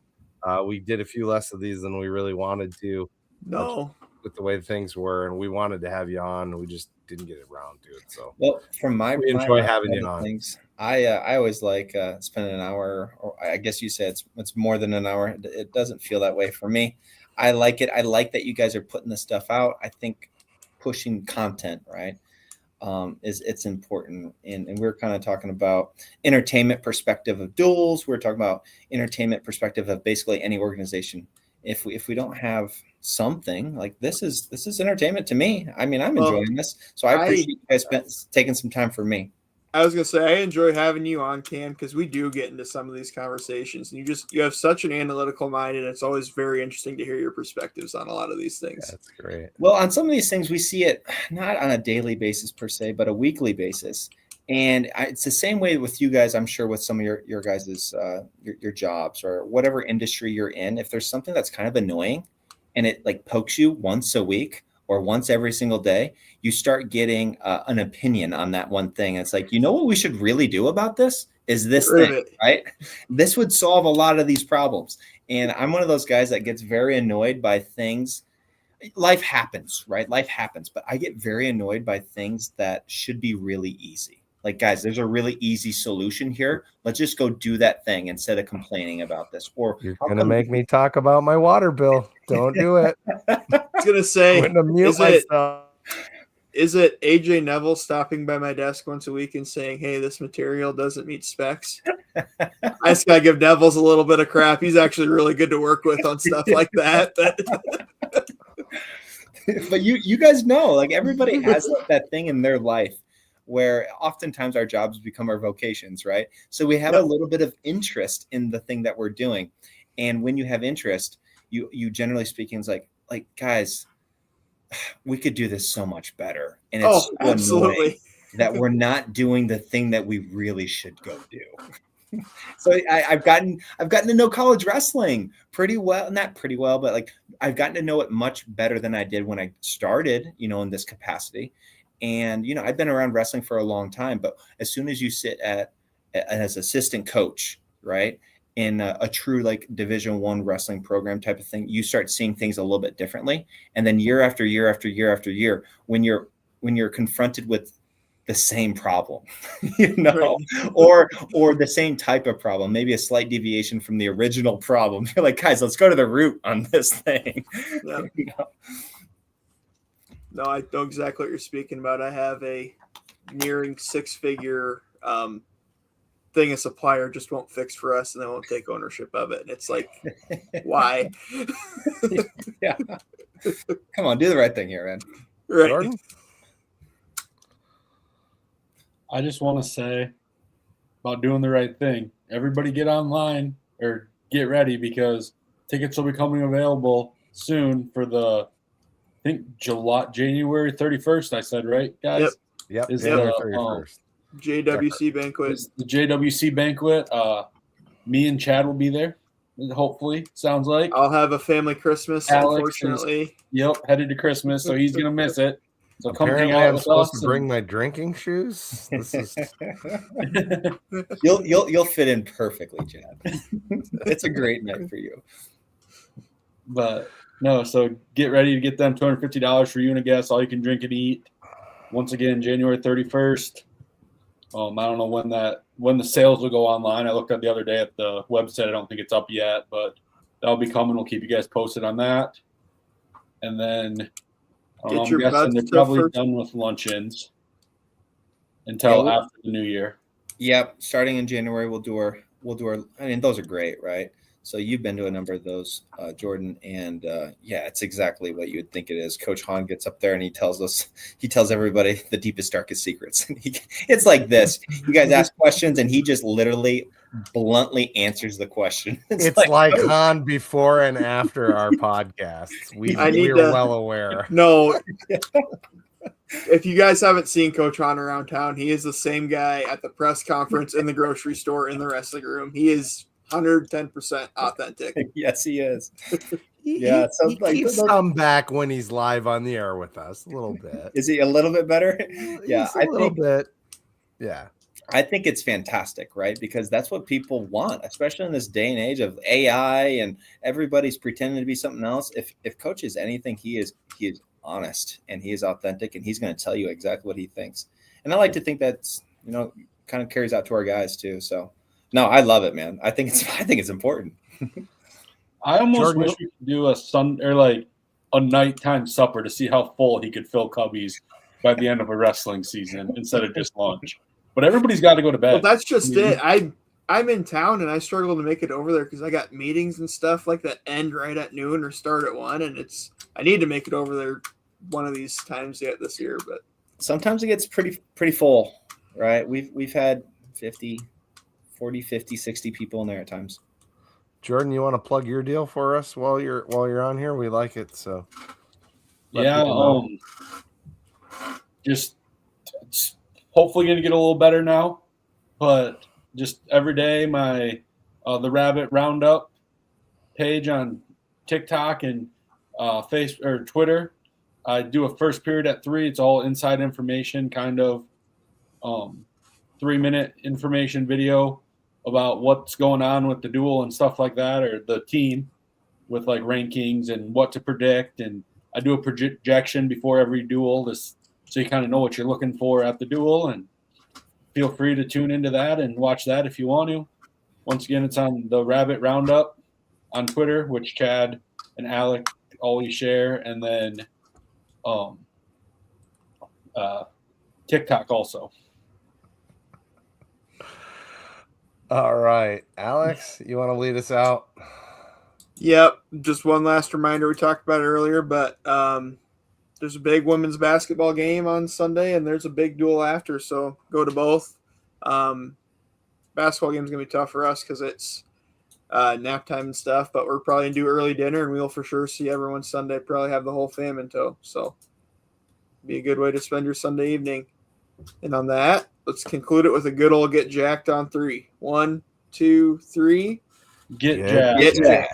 A: We did a few less of these than we really wanted to.
C: No.
A: With the way things were, and we wanted to have you on, and we just didn't get around to it. So,
B: well, from
A: we enjoy having you on.
B: Things, I always like spending an hour, or I guess you said it's more than an hour. It doesn't feel that way for me. I like it. I like that you guys are putting this stuff out. I think pushing content, right, it's important. And we're kind of talking about entertainment perspective of duels. We're talking about entertainment perspective of basically any organization. If we don't have something like this is entertainment to me. I mean, I'm enjoying this, so I appreciate you guys taking some time for me.
C: I was gonna say I enjoy having you on, Cam, because we do get into some of these conversations, and you have such an analytical mind, and it's always very interesting to hear your perspectives on a lot of these things.
A: That's great.
B: Well, on some of these things, we see it not on a daily basis per se, but a weekly basis. And it's the same way with you guys, I'm sure, with some of your guys' your jobs or whatever industry you're in. If there's something that's kind of annoying and it like pokes you once a week or once every single day, you start getting an opinion on that one thing. It's like, you know what we should really do about this is this thing, right? This would solve a lot of these problems. And I'm one of those guys that gets very annoyed by things. Life happens, right? Life happens. But I get very annoyed by things that should be really easy. Like, guys, there's a really easy solution here. Let's just go do that thing instead of complaining about this. Or
A: you're going to make me talk about my water bill. Don't do it.
C: I was going to say, is it AJ Neville stopping by my desk once a week and saying, "Hey, this material doesn't meet specs"? I just gotta give Neville's a little bit of crap. He's actually really good to work with on stuff like that.
B: But you guys know, like everybody has that thing in their life where oftentimes our jobs become our vocations, right? So we have a little bit of interest in the thing that we're doing. And when you have interest, you generally speaking, it's like guys, we could do this so much better. And it's so
C: absolutely
B: that we're not doing the thing that we really should go do. So I've gotten to know college wrestling pretty well, not pretty well, but like I've gotten to know it much better than I did when I started, in this capacity. And, I've been around wrestling for a long time, but as soon as you sit as assistant coach, right, in a true like Division I wrestling program type of thing, you start seeing things a little bit differently. And then year after year after year after year, when you're confronted with the same problem, or the same type of problem, maybe a slight deviation from the original problem, you're like, guys, let's go to the root on this thing.
C: Yeah. No, I know exactly what you're speaking about. I have a nearing 6-figure thing a supplier just won't fix for us, and they won't take ownership of it. And it's like, why?
B: Yeah. Come on, do the right thing here, man.
C: Right.
A: Jordan?
D: I just want to say about doing the right thing. Everybody get online or get ready because tickets will be coming available soon for the, I think, January 31st, I said, right, guys?
A: Yep.
D: Is
A: January
D: the
A: 31st.
C: JWC banquet.
D: Is the JWC banquet. Me and Chad will be there, hopefully, sounds like.
C: I'll have a family Christmas,
D: Alex
C: unfortunately.
D: headed to Christmas, so he's going to miss it. So come hang
A: Apparently,
D: out
A: I'm
D: with
A: supposed
D: us
A: to bring my drinking shoes. This is
B: You'll fit in perfectly, Chad. It's a great night for you.
D: But no, so get ready to get them $250 for you and a guest, all you can drink and eat. Once again, January 31st. I don't know when the sales will go online. I looked at the other day at the website. I don't think it's up yet, but that'll be coming. We'll keep you guys posted on that. And then I'm guessing they're probably done with luncheons until after the new year.
B: Yep. Starting in January, we'll do our, I mean, those are great, right? So you've been to a number of those, Jordan, and it's exactly what you would think it is. Coach Hahn gets up there and he tells everybody the deepest, darkest secrets. It's like this. You guys ask questions and he just literally bluntly answers the question.
A: It's like Hahn before and after our podcasts. We're well aware.
C: No. If you guys haven't seen Coach Hahn around town, he is the same guy at the press conference, in the grocery store, in the wrestling room. He is 110% authentic.
B: Yes, he is.
A: He keeps some back when he's live on the air with us a little bit.
B: Is he a little bit better? Yeah,
A: a little bit. Yeah.
B: I think it's fantastic, right? Because that's what people want, especially in this day and age of AI and everybody's pretending to be something else. If Coach is anything, he is honest and he is authentic and he's going to tell you exactly what he thinks. And I like to think that's, kind of carries out to our guys too. So no, I love it, man. I think it's important.
D: I almost wish we could do a nighttime supper to see how full he could fill Cubbies by the end of a wrestling season instead of just lunch. But everybody's got to go to bed.
C: Well, that's just it. I'm in town and I struggle to make it over there because I got meetings and stuff like that end right at noon or start at 1, and I need to make it over there one of these times yet this year. But
B: sometimes it gets pretty full, right? We've had 40, 50, 60 people in there at times.
A: Jordan, you want to plug your deal for us while you're on here? We like it. So
D: just hopefully going to get a little better now, but just every day my the Rabbit Roundup page on TikTok and Facebook or Twitter, I do a first period at 3. It's all inside information, kind of 3-minute information video about what's going on with the duel and stuff like that, or the team with like rankings and what to predict. And I do a projection before every duel so you kind of know what you're looking for at the duel, and feel free to tune into that and watch that if you want to. Once again, it's on the Rabbit Roundup on Twitter, which Chad and Alec always share. And then TikTok also.
A: All right, Alex, you want to lead us out?
C: Yep. Just one last reminder. We talked about it earlier, but there's a big women's basketball game on Sunday, and there's a big duel after. So go to both. Basketball game's gonna be tough for us because it's nap time and stuff. But we're probably gonna do early dinner, and we'll for sure see everyone Sunday. Probably have the whole fam in tow. So be a good way to spend your Sunday evening. And on that, let's conclude it with a good old get jacked on 3. 1, 2, 3.
D: Get jacked.
C: Get jacked.